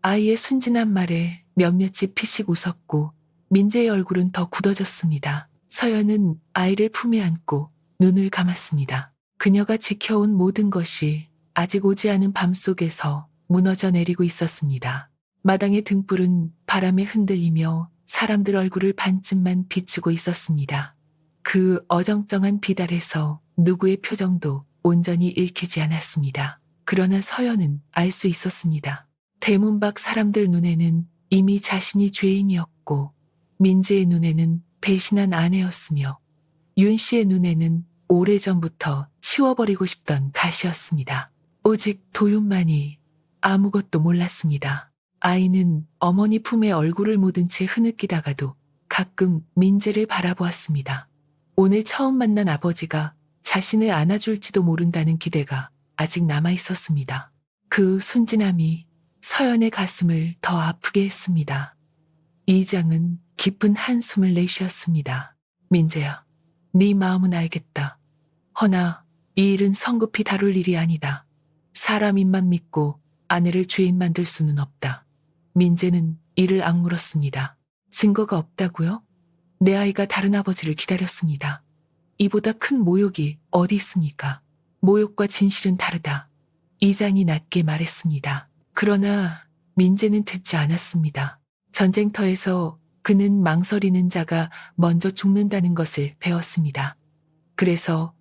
Speaker 1: 아이의 순진한 말에 몇몇이 피식 웃었고 민재의 얼굴은 더 굳어졌습니다. 서연은 아이를 품에 안고 눈을 감았습니다. 그녀가 지켜온 모든 것이 아직 오지 않은 밤 속에서 무너져 내리고 있었습니다. 마당의 등불은 바람에 흔들리며 사람들 얼굴을 반쯤만 비추고 있었습니다. 그 어정쩡한 빛 아래서 누구의 표정도 온전히 읽히지 않았습니다. 그러나 서연은 알 수 있었습니다. 대문 밖 사람들 눈에는 이미 자신이 죄인이었고 민재의 눈에는 배신한 아내였으며 윤 씨의 눈에는 오래전부터 치워버리고 싶던 가시였습니다. 오직 도윤만이 아무것도 몰랐습니다. 아이는 어머니 품에 얼굴을 묻은 채 흐느끼다가도 가끔 민재를 바라보았습니다. 오늘 처음 만난 아버지가 자신을 안아줄지도 모른다는 기대가 아직 남아 있었습니다. 그 순진함이 서연의 가슴을 더 아프게 했습니다. 이장은 깊은 한숨을 내쉬었습니다. 민재야, 네 마음은 알겠다. 허나 이 일은 성급히 다룰 일이 아니다. 사람 입만 믿고 아내를 죄인 만들 수는 없다. 민재는 이를 악물었습니다. 증거가 없다고요? 내 아이가 다른 아버지를 기다렸습니다. 이보다 큰 모욕이 어디 있습니까? 모욕과 진실은 다르다. 이장이 낮게 말했습니다. 그러나 민재는 듣지 않았습니다. 전쟁터에서 그는 망설이는 자가 먼저 죽는다는 것을 배웠습니다. 그래서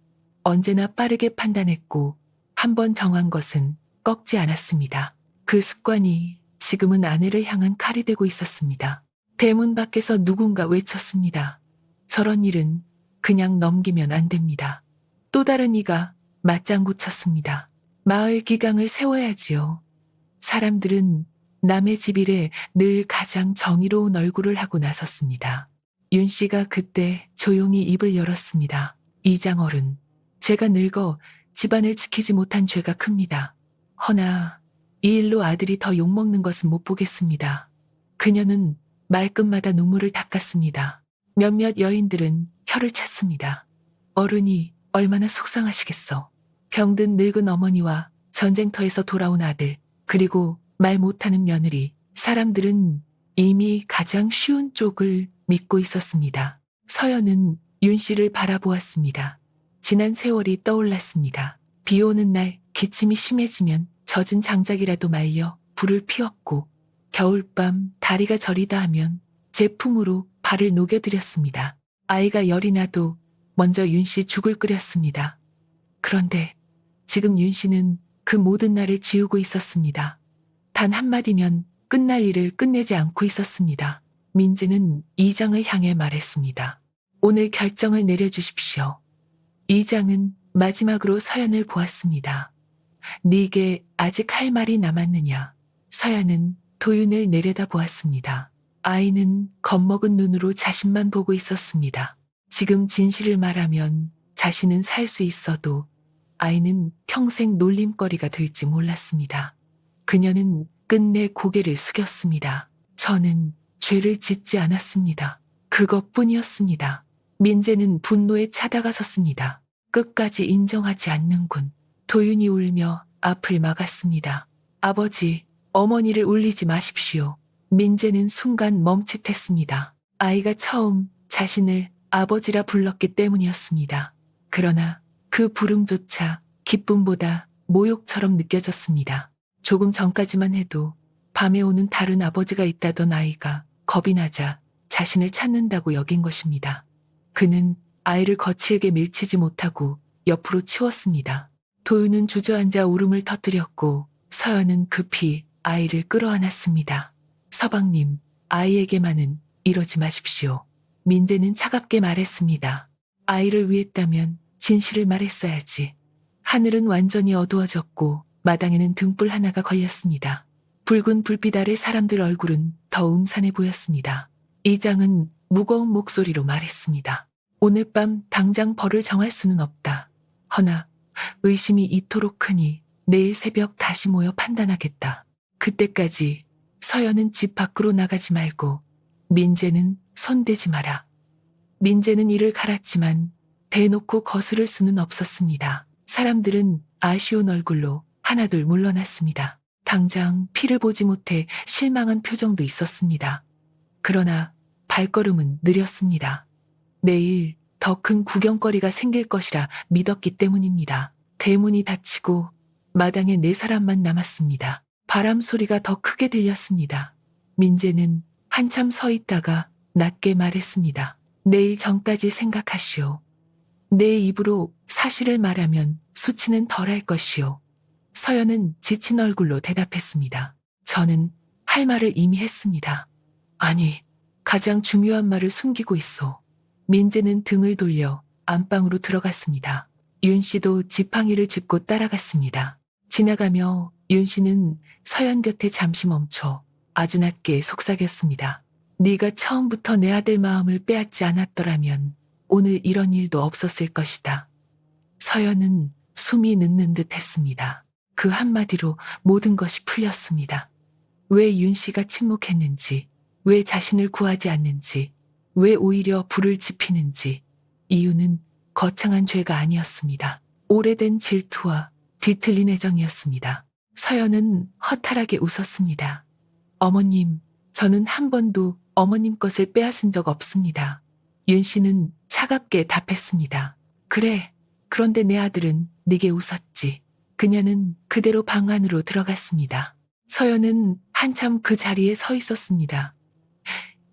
Speaker 1: 언제나 빠르게 판단했고 한 번 정한 것은 꺾지 않았습니다. 그 습관이 지금은 아내를 향한 칼이 되고 있었습니다. 대문 밖에서 누군가 외쳤습니다. 저런 일은 그냥 넘기면 안 됩니다. 또 다른 이가 맞장구 쳤습니다. 마을 기강을 세워야지요. 사람들은 남의 집 일에 늘 가장 정의로운 얼굴을 하고 나섰습니다. 윤 씨가 그때 조용히 입을 열었습니다. 이장어른, 제가 늙어 집안을 지키지 못한 죄가 큽니다. 허나 이 일로 아들이 더 욕먹는 것은 못 보겠습니다. 그녀는 말끝마다 눈물을 닦았습니다. 몇몇 여인들은 혀를 찼습니다. 어른이 얼마나 속상하시겠어. 병든 늙은 어머니와 전쟁터에서 돌아온 아들, 그리고 말 못하는 며느리, 사람들은 이미 가장 쉬운 쪽을 믿고 있었습니다. 서연은 윤 씨를 바라보았습니다. 지난 세월이 떠올랐습니다. 비 오는 날 기침이 심해지면 젖은 장작이라도 말려 불을 피웠고 겨울밤 다리가 저리다 하면 제품으로 발을 녹여드렸습니다. 아이가 열이 나도 먼저 윤 씨 죽을 끓였습니다. 그런데 지금 윤 씨는 그 모든 날을 지우고 있었습니다. 단 한마디면 끝날 일을 끝내지 않고 있었습니다. 민재는 이장을 향해 말했습니다. 오늘 결정을 내려주십시오. 이장은 마지막으로 서연을 보았습니다. 네게 아직 할 말이 남았느냐. 서연은 도윤을 내려다보았습니다. 아이는 겁먹은 눈으로 자신만 보고 있었습니다. 지금 진실을 말하면 자신은 살 수 있어도 아이는 평생 놀림거리가 될지 몰랐습니다. 그녀는 끝내 고개를 숙였습니다. 저는 죄를 짓지 않았습니다. 그것뿐이었습니다. 민재는 분노에 차다가섰습니다. 끝까지 인정하지 않는군. 도윤이 울며 앞을 막았습니다. 아버지, 어머니를 울리지 마십시오. 민재는 순간 멈칫했습니다. 아이가 처음 자신을 아버지라 불렀기 때문이었습니다. 그러나 그 부름조차 기쁨보다 모욕처럼 느껴졌습니다. 조금 전까지만 해도 밤에 오는 다른 아버지가 있다던 아이가 겁이 나자 자신을 찾는다고 여긴 것입니다. 그는 아이를 거칠게 밀치지 못하고 옆으로 치웠습니다. 도윤은 주저앉아 울음을 터뜨렸고 서연은 급히 아이를 끌어안았습니다. 서방님, 아이에게만은 이러지 마십시오. 민재는 차갑게 말했습니다. 아이를 위했다면 진실을 말했어야지. 하늘은 완전히 어두워졌고 마당에는 등불 하나가 걸렸습니다. 붉은 불빛 아래 사람들 얼굴은 더 음산해 보였습니다. 이장은 무거운 목소리로 말했습니다. 오늘 밤 당장 벌을 정할 수는 없다. 허나 의심이 이토록 크니 내일 새벽 다시 모여 판단하겠다. 그때까지 서연은 집 밖으로 나가지 말고 민재는 손대지 마라. 민재는 이를 갈았지만 대놓고 거스를 수는 없었습니다. 사람들은 아쉬운 얼굴로 하나둘 물러났습니다. 당장 피를 보지 못해 실망한 표정도 있었습니다. 그러나 발걸음은 느렸습니다. 내일 더 큰 구경거리가 생길 것이라 믿었기 때문입니다. 대문이 닫히고 마당에 4사람만 남았습니다. 바람 소리가 더 크게 들렸습니다. 민재는 한참 서 있다가 낮게 말했습니다. 내일 전까지 생각하시오. 내 입으로 사실을 말하면 수치는 덜할 것이오. 서연은 지친 얼굴로 대답했습니다. 저는 할 말을 이미 했습니다. 아니, 가장 중요한 말을 숨기고 있어. 민재는 등을 돌려 안방으로 들어갔습니다. 윤 씨도 지팡이를 짚고 따라갔습니다. 지나가며 윤 씨는 서연 곁에 잠시 멈춰 아주 낮게 속삭였습니다. 네가 처음부터 내 아들 마음을 빼앗지 않았더라면 오늘 이런 일도 없었을 것이다. 서연은 숨이 늦는 듯 했습니다. 그 한마디로 모든 것이 풀렸습니다. 왜 윤 씨가 침묵했는지, 왜 자신을 구하지 않는지, 왜 오히려 불을 지피는지, 이유는 거창한 죄가 아니었습니다. 오래된 질투와 뒤틀린 애정이었습니다. 서연은 허탈하게 웃었습니다. 어머님, 저는 한 번도 어머님 것을 빼앗은 적 없습니다. 윤 씨는 차갑게 답했습니다. 그래, 그런데 내 아들은 네게 웃었지. 그녀는 그대로 방 안으로 들어갔습니다. 서연은 한참 그 자리에 서 있었습니다.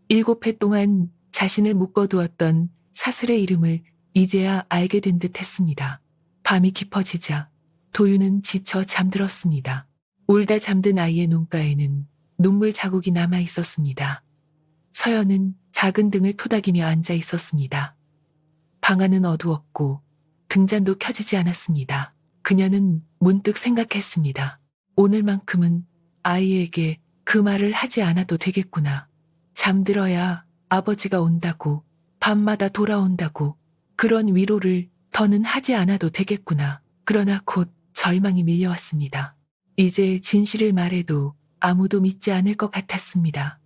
Speaker 1: 7해 동안 자신을 묶어두었던 사슬의 이름을 이제야 알게 된 듯 했습니다. 밤이 깊어지자 도윤은 지쳐 잠들었습니다. 울다 잠든 아이의 눈가에는 눈물 자국이 남아 있었습니다. 서연은 작은 등을 토닥이며 앉아 있었습니다. 방 안은 어두웠고 등잔도 켜지지 않았습니다. 그녀는 문득 생각했습니다. 오늘만큼은 아이에게 그 말을 하지 않아도 되겠구나. 잠들어야 아버지가 온다고, 밤마다 돌아온다고, 그런 위로를 더는 하지 않아도 되겠구나. 그러나 곧 절망이 밀려왔습니다. 이제 진실을 말해도 아무도 믿지 않을 것 같았습니다.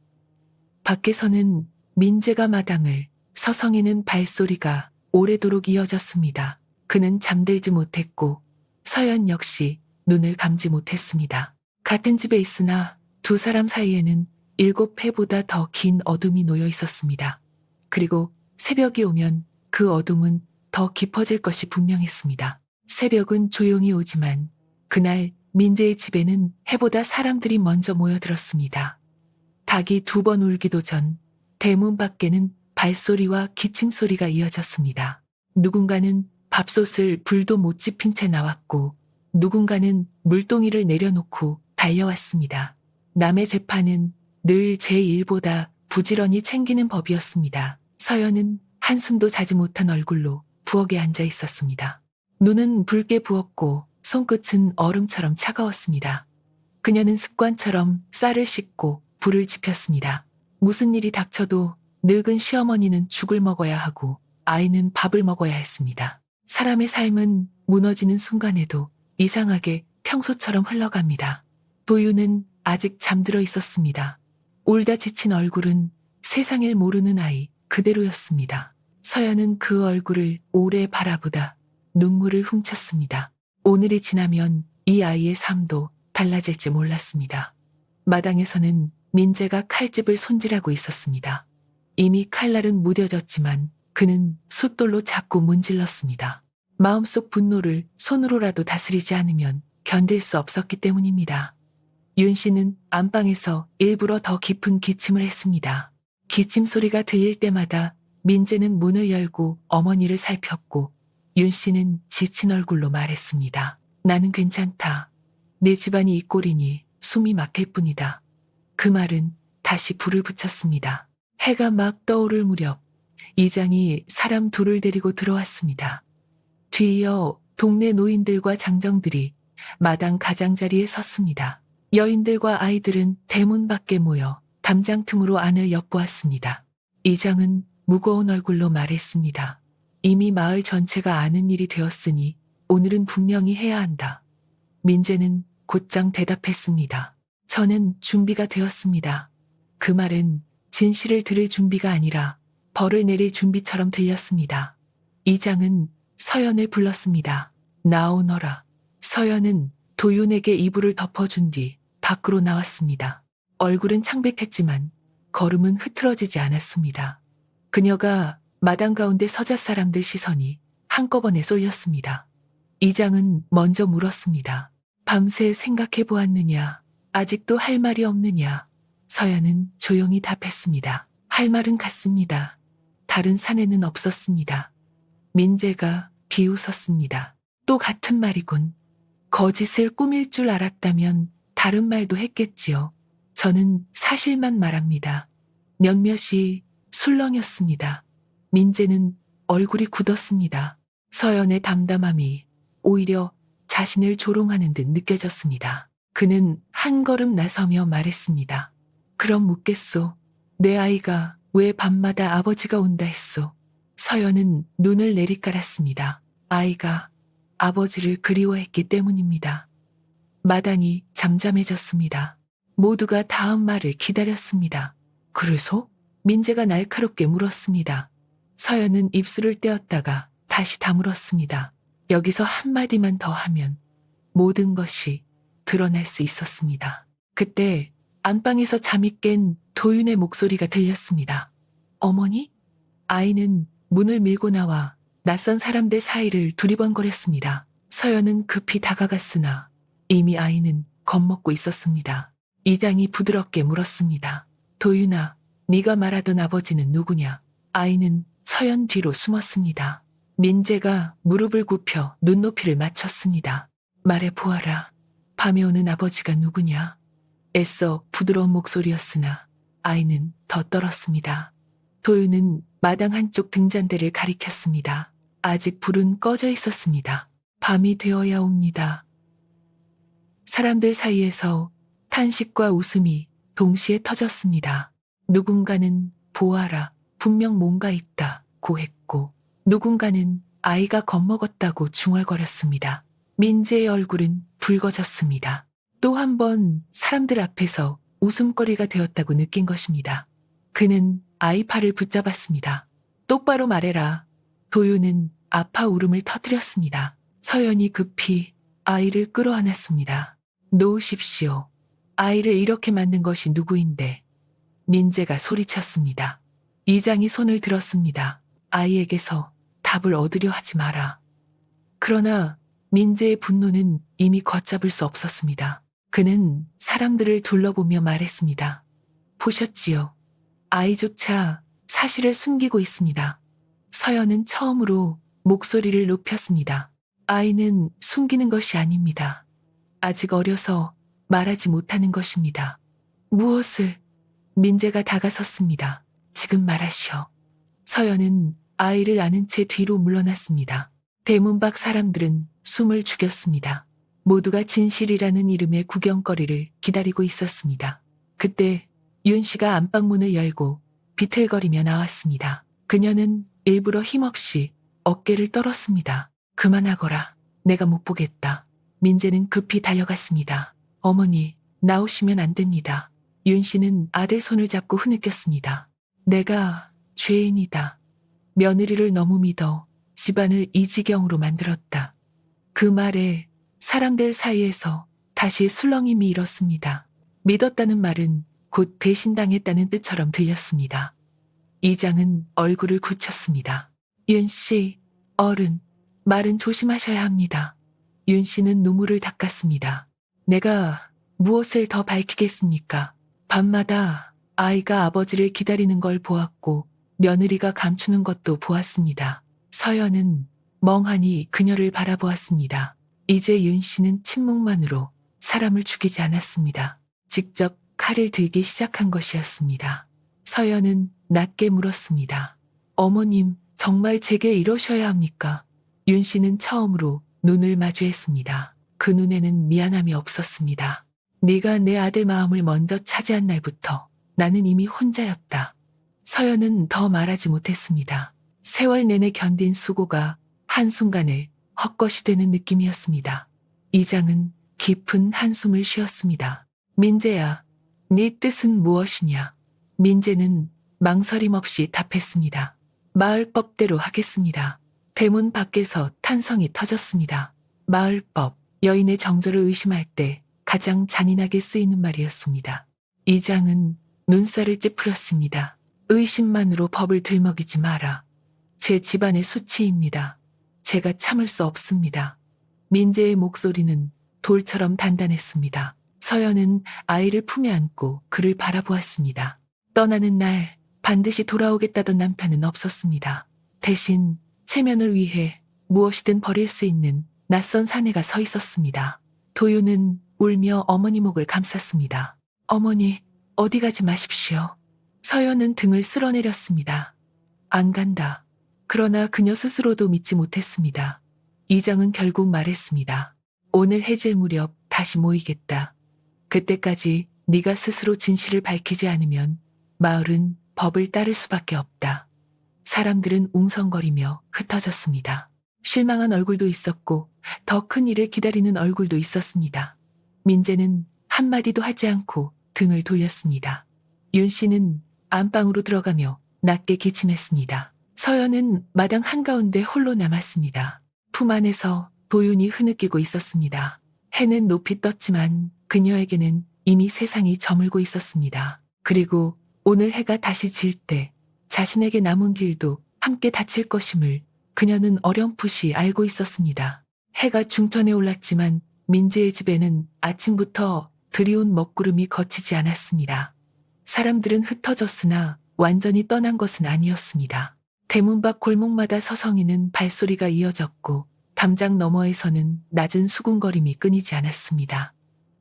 Speaker 1: 밖에서는 민재가 마당을 서성이는 발소리가 오래도록 이어졌습니다. 그는 잠들지 못했고 서연 역시 눈을 감지 못했습니다. 같은 집에 있으나 두 사람 사이에는 7회보다 더 긴 어둠이 놓여 있었습니다. 그리고 새벽이 오면 그 어둠은 더 깊어질 것이 분명했습니다. 새벽은 조용히 오지만 그날 민재의 집에는 해보다 사람들이 먼저 모여들었습니다. 닭이 2번 울기도 전 대문 밖에는 발소리와 기침소리가 이어졌습니다. 누군가는 밥솥을 불도 못 지핀 채 나왔고 누군가는 물동이를 내려놓고 달려왔습니다. 남의 재판은 늘 제1보다 부지런히 챙기는 법이었습니다. 서연은 한숨도 자지 못한 얼굴로 부엌에 앉아 있었습니다. 눈은 붉게 부었고 손끝은 얼음처럼 차가웠습니다. 그녀는 습관처럼 쌀을 씻고 불을 지폈습니다. 무슨 일이 닥쳐도 늙은 시어머니는 죽을 먹어야 하고 아이는 밥을 먹어야 했습니다. 사람의 삶은 무너지는 순간에도 이상하게 평소처럼 흘러갑니다. 도윤은 아직 잠들어 있었습니다. 울다 지친 얼굴은 세상을 모르는 아이 그대로였습니다. 서연은 그 얼굴을 오래 바라보다 눈물을 훔쳤습니다. 오늘이 지나면 이 아이의 삶도 달라질지 몰랐습니다. 마당에서는 민재가 칼집을 손질하고 있었습니다. 이미 칼날은 무뎌졌지만 그는 숫돌로 자꾸 문질렀습니다. 마음속 분노를 손으로라도 다스리지 않으면 견딜 수 없었기 때문입니다. 윤 씨는 안방에서 일부러 더 깊은 기침을 했습니다. 기침 소리가 들릴 때마다 민재는 문을 열고 어머니를 살폈고 윤 씨는 지친 얼굴로 말했습니다. 나는 괜찮다. 내 집안이 이 꼴이니 숨이 막힐 뿐이다. 그 말은 다시 불을 붙였습니다. 해가 막 떠오를 무렵 이장이 사람 둘을 데리고 들어왔습니다. 뒤이어 동네 노인들과 장정들이 마당 가장자리에 섰습니다. 여인들과 아이들은 대문 밖에 모여 담장 틈으로 안을 엿보았습니다. 이장은 무거운 얼굴로 말했습니다. 이미 마을 전체가 아는 일이 되었으니 오늘은 분명히 해야 한다. 민재는 곧장 대답했습니다. 저는 준비가 되었습니다. 그 말은 진실을 들을 준비가 아니라 벌을 내릴 준비처럼 들렸습니다. 이장은 서연을 불렀습니다. 나오너라. 서연은 도윤에게 이불을 덮어준 뒤 밖으로 나왔습니다. 얼굴은 창백했지만 걸음은 흐트러지지 않았습니다. 그녀가 마당 가운데 서자 사람들 시선이 한꺼번에 쏠렸습니다. 이장은 먼저 물었습니다. 밤새 생각해 보았느냐? 아직도 할 말이 없느냐? 서연은 조용히 답했습니다. 할 말은 같습니다. 다른 사내는 없었습니다. 민재가 비웃었습니다. 또 같은 말이군. 거짓을 꾸밀 줄 알았다면 다른 말도 했겠지요. 저는 사실만 말합니다. 몇몇이 술렁였습니다. 민재는 얼굴이 굳었습니다. 서연의 담담함이 오히려 자신을 조롱하는 듯 느껴졌습니다. 그는 한 걸음 나서며 말했습니다. 그럼 묻겠소. 내 아이가 왜 밤마다 아버지가 온다 했소? 서연은 눈을 내리깔았습니다. 아이가 아버지를 그리워했기 때문입니다. 마당이 잠잠해졌습니다. 모두가 다음 말을 기다렸습니다. 그래서? 민재가 날카롭게 물었습니다. 서연은 입술을 떼었다가 다시 다물었습니다. 여기서 한마디만 더 하면 모든 것이 드러날 수 있었습니다. 그때 안방에서 잠이 깬 도윤의 목소리가 들렸습니다. 어머니? 아이는 문을 밀고 나와 낯선 사람들 사이를 두리번거렸습니다. 서연은 급히 다가갔으나 이미 아이는 겁먹고 있었습니다. 이장이 부드럽게 물었습니다. 도윤아, 네가 말하던 아버지는 누구냐? 아이는 서연 뒤로 숨었습니다. 민재가 무릎을 굽혀 눈높이를 맞췄습니다. 말해보아라. 밤에 오는 아버지가 누구냐? 애써 부드러운 목소리였으나 아이는 더 떨었습니다. 도윤은 마당 한쪽 등잔대를 가리켰습니다. 아직 불은 꺼져 있었습니다. 밤이 되어야 옵니다. 사람들 사이에서 탄식과 웃음이 동시에 터졌습니다. 누군가는 보아라, 분명 뭔가 있다 고 했고, 누군가는 아이가 겁먹었다고 중얼거렸습니다. 민재의 얼굴은 붉어졌습니다. 또 한 번 사람들 앞에서 웃음거리가 되었다고 느낀 것입니다. 그는 아이 팔을 붙잡았습니다. 똑바로 말해라. 도윤은 아파 울음을 터뜨렸습니다. 서연이 급히 아이를 끌어안았습니다. 놓으십시오. 아이를 이렇게 만든 것이 누구인데. 민재가 소리쳤습니다. 이장이 손을 들었습니다. 아이에게서 답을 얻으려 하지 마라. 그러나 민재의 분노는 이미 걷잡을 수 없었습니다. 그는 사람들을 둘러보며 말했습니다. 보셨지요? 아이조차 사실을 숨기고 있습니다. 서연은 처음으로 목소리를 높였습니다. 아이는 숨기는 것이 아닙니다. 아직 어려서 말하지 못하는 것입니다. 무엇을? 민재가 다가섰습니다. 지금 말하시오. 서연은 아이를 안은 채 뒤로 물러났습니다. 대문 밖 사람들은 숨을 죽였습니다. 모두가 진실이라는 이름의 구경거리를 기다리고 있었습니다. 그때 윤 씨가 안방문을 열고 비틀거리며 나왔습니다. 그녀는 일부러 힘없이 어깨를 떨었습니다. 그만하거라. 내가 못 보겠다. 민재는 급히 달려갔습니다. 어머니, 나오시면 안 됩니다. 윤 씨는 아들 손을 잡고 흐느꼈습니다. 내가 죄인이다. 며느리를 너무 믿어 집안을 이 지경으로 만들었다. 그 말에 사람들 사이에서 다시 술렁임이 일었습니다. 믿었다는 말은 곧 배신당했다는 뜻처럼 들렸습니다. 이장은 얼굴을 굳혔습니다. 윤 씨, 어른, 말은 조심하셔야 합니다. 윤 씨는 눈물을 닦았습니다. 내가 무엇을 더 밝히겠습니까? 밤마다 아이가 아버지를 기다리는 걸 보았고 며느리가 감추는 것도 보았습니다. 서연은 멍하니 그녀를 바라보았습니다. 이제 윤 씨는 침묵만으로 사람을 죽이지 않았습니다. 직접 칼을 들기 시작한 것이었습니다. 서연은 낮게 물었습니다. 어머님, 정말 제게 이러셔야 합니까? 윤 씨는 처음으로 눈을 마주했습니다. 그 눈에는 미안함이 없었습니다. 네가 내 아들 마음을 먼저 차지한 날부터 나는 이미 혼자였다. 서연은 더 말하지 못했습니다. 세월 내내 견딘 수고가 한순간에 헛것이 되는 느낌이었습니다. 이장은 깊은 한숨을 쉬었습니다. 민재야, 네 뜻은 무엇이냐? 민재는 망설임 없이 답했습니다. 마을법대로 하겠습니다. 대문 밖에서 탄성이 터졌습니다. 마을법, 여인의 정절을 의심할 때 가장 잔인하게 쓰이는 말이었습니다. 이장은 눈살을 찌푸렸습니다. 의심만으로 법을 들먹이지 마라. 제 집안의 수치입니다. 제가 참을 수 없습니다. 민재의 목소리는 돌처럼 단단했습니다. 서연은 아이를 품에 안고 그를 바라보았습니다. 떠나는 날 반드시 돌아오겠다던 남편은 없었습니다. 대신 체면을 위해 무엇이든 버릴 수 있는 낯선 사내가 서 있었습니다. 도윤은 울며 어머니 목을 감쌌습니다. 어머니, 어디 가지 마십시오. 서연은 등을 쓸어내렸습니다. 안 간다. 그러나 그녀 스스로도 믿지 못했습니다. 이장은 결국 말했습니다. 오늘 해질 무렵 다시 모이겠다. 그때까지 네가 스스로 진실을 밝히지 않으면 마을은 법을 따를 수밖에 없다. 사람들은 웅성거리며 흩어졌습니다. 실망한 얼굴도 있었고 더 큰 일을 기다리는 얼굴도 있었습니다. 민재는 한마디도 하지 않고 등을 돌렸습니다. 윤 씨는 안방으로 들어가며 낮게 기침했습니다. 서연은 마당 한가운데 홀로 남았습니다. 품 안에서 도윤이 흐느끼고 있었습니다. 해는 높이 떴지만 그녀에게는 이미 세상이 저물고 있었습니다. 그리고 오늘 해가 다시 질 때 자신에게 남은 길도 함께 닫힐 것임을 그녀는 어렴풋이 알고 있었습니다. 해가 중천에 올랐지만 민재의 집에는 아침부터 드리운 먹구름이 거치지 않았습니다. 사람들은 흩어졌으나 완전히 떠난 것은 아니었습니다. 대문 밖 골목마다 서성이는 발소리가 이어졌고 담장 너머에서는 낮은 수군거림이 끊이지 않았습니다.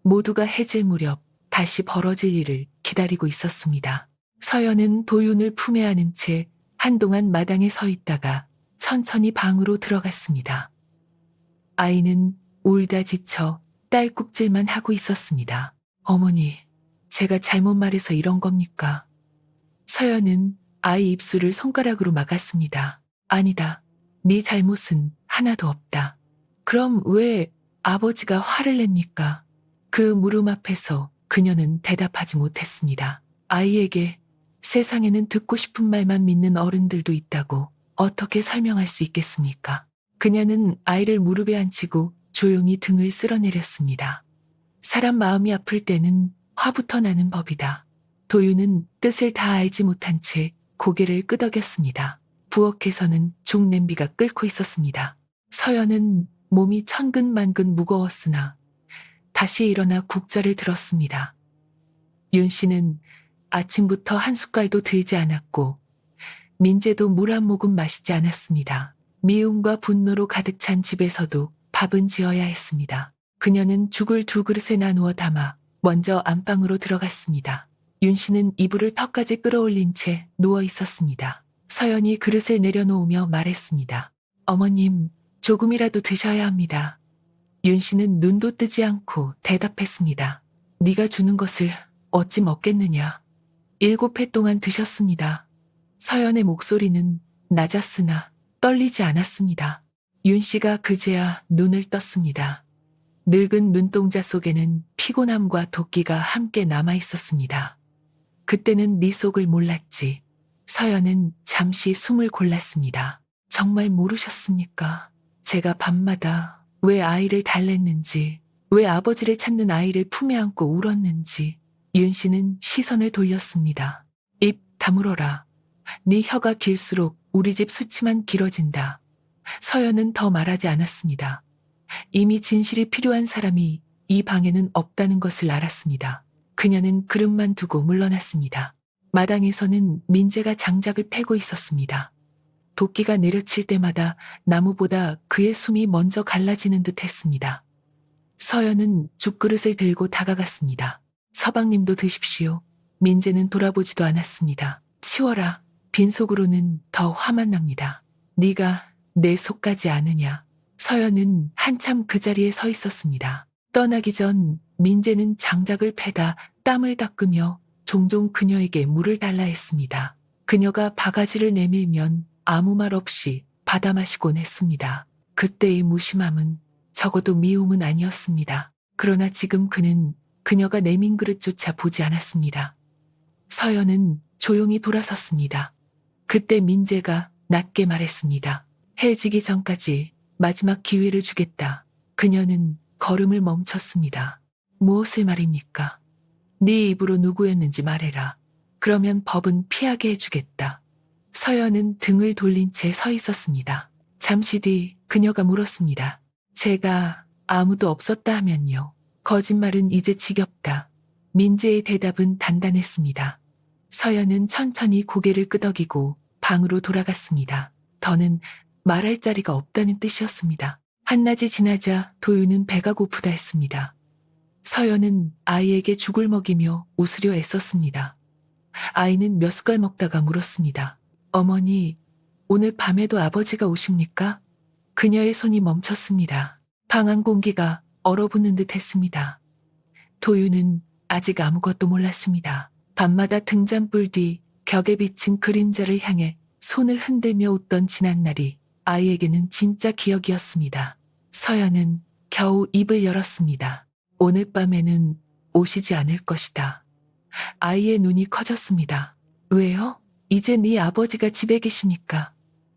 Speaker 1: 모두가 해질 무렵 다시 벌어질 일을 기다리고 있었습니다. 서연은 도윤을 품에 안은 채 한동안 마당에 서 있다가 천천히 방으로 들어갔습니다. 아이는 울다 지쳐 딸꾹질만 하고 있었습니다. 어머니, 제가 잘못 말해서 이런 겁니까? 서연은 아이 입술을 손가락으로 막았습니다. 아니다. 네 잘못은 하나도 없다. 그럼 왜 아버지가 화를 냅니까? 그 물음 앞에서 그녀는 대답하지 못했습니다. 아이에게 세상에는 듣고 싶은 말만 믿는 어른들도 있다고 어떻게 설명할 수 있겠습니까? 그녀는 아이를 무릎에 앉히고 조용히 등을 쓸어내렸습니다. 사람 마음이 아플 때는 화부터 나는 법이다. 도윤은 뜻을 다 알지 못한 채 고개를 끄덕였습니다. 부엌에서는 죽 냄비가 끓고 있었습니다. 서연은 몸이 천근만근 무거웠으나 다시 일어나 국자를 들었습니다. 윤 씨는 아침부터 한 숟갈도 들지 않았고 민재도 물 한 모금 마시지 않았습니다. 미움과 분노로 가득 찬 집에서도 밥은 지어야 했습니다. 그녀는 죽을 두 그릇에 나누어 담아 먼저 안방으로 들어갔습니다. 윤 씨는 이불을 턱까지 끌어올린 채 누워 있었습니다. 서연이 그릇을 내려놓으며 말했습니다. 어머님, 조금이라도 드셔야 합니다. 윤 씨는 눈도 뜨지 않고 대답했습니다. 네가 주는 것을 어찌 먹겠느냐. 7회 동안 드셨습니다. 서연의 목소리는 낮았으나 떨리지 않았습니다. 윤 씨가 그제야 눈을 떴습니다. 늙은 눈동자 속에는 피곤함과 도끼가 함께 남아 있었습니다. 그때는 네 속을 몰랐지. 서연은 잠시 숨을 골랐습니다. 정말 모르셨습니까? 제가 밤마다 왜 아이를 달랬는지, 왜 아버지를 찾는 아이를 품에 안고 울었는지. 윤 씨는 시선을 돌렸습니다. 입 다물어라. 네 혀가 길수록 우리 집 수치만 길어진다. 서연은 더 말하지 않았습니다. 이미 진실이 필요한 사람이 이 방에는 없다는 것을 알았습니다. 그녀는 그릇만 두고 물러났습니다. 마당에서는 민재가 장작을 패고 있었습니다. 도끼가 내려칠 때마다 나무보다 그의 숨이 먼저 갈라지는 듯 했습니다. 서연은 죽그릇을 들고 다가갔습니다. 서방님도 드십시오. 민재는 돌아보지도 않았습니다. 치워라. 빈속으로는 더 화만 납니다. 네가 내 속까지 아느냐. 서연은 한참 그 자리에 서 있었습니다. 떠나기 전 민재는 장작을 패다 땀을 닦으며 종종 그녀에게 물을 달라 했습니다. 그녀가 바가지를 내밀면 아무 말 없이 받아 마시곤 했습니다. 그때의 무심함은 적어도 미움은 아니었습니다. 그러나 지금 그는 그녀가 내민 그릇조차 보지 않았습니다. 서연은 조용히 돌아섰습니다. 그때 민재가 낮게 말했습니다. 해지기 전까지 마지막 기회를 주겠다. 그녀는 걸음을 멈췄습니다. 무엇을 말입니까? 네 입으로 누구였는지 말해라. 그러면 법은 피하게 해주겠다. 서연은 등을 돌린 채 서 있었습니다. 잠시 뒤 그녀가 물었습니다. 제가 아무도 없었다 하면요. 거짓말은 이제 지겹다. 민재의 대답은 단단했습니다. 서연은 천천히 고개를 끄덕이고 방으로 돌아갔습니다. 더는 말할 자리가 없다는 뜻이었습니다. 한낮이 지나자 도윤은 배가 고프다 했습니다. 서연은 아이에게 죽을 먹이며 웃으려 애썼습니다. 아이는 몇 숟갈 먹다가 물었습니다. 어머니, 오늘 밤에도 아버지가 오십니까? 그녀의 손이 멈췄습니다. 방 안 공기가 얼어붙는 듯 했습니다. 도윤은 아직 아무것도 몰랐습니다. 밤마다 등잔불 뒤 벽에 비친 그림자를 향해 손을 흔들며 웃던 지난날이 아이에게는 진짜 기억이었습니다. 서연은 겨우 입을 열었습니다. 오늘 밤에는 오시지 않을 것이다. 아이의 눈이 커졌습니다. 왜요? 이제 네 아버지가 집에 계시니까.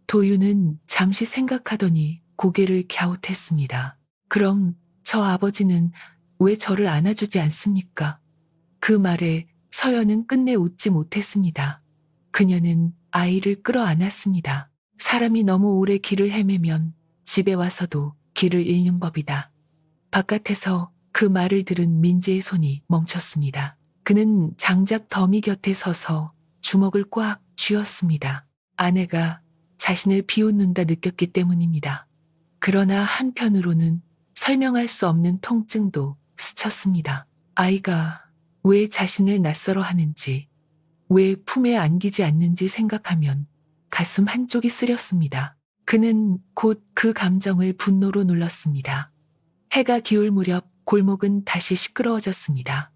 Speaker 1: 도윤은 잠시 생각하더니 고개를 갸웃했습니다. 그럼 저 아버지는 왜 저를 안아주지 않습니까? 그 말에 서연은 끝내 웃지 못했습니다. 그녀는 아이를 끌어안았습니다. 사람이 너무 오래 길을 헤매면 집에 와서도 길을 잃는 법이다. 바깥에서 그 말을 들은 민재의 손이 멈췄습니다. 그는 장작 더미 곁에 서서 주먹을 꽉 쥐었습니다. 아내가 자신을 비웃는다 느꼈기 때문입니다. 그러나 한편으로는 설명할 수 없는 통증도 스쳤습니다. 아이가 왜 자신을 낯설어 하는지, 왜 품에 안기지 않는지 생각하면 가슴 한쪽이 쓰렸습니다. 그는 곧 그 감정을 분노로 눌렀습니다. 해가 기울 무렵 골목은 다시 시끄러워졌습니다.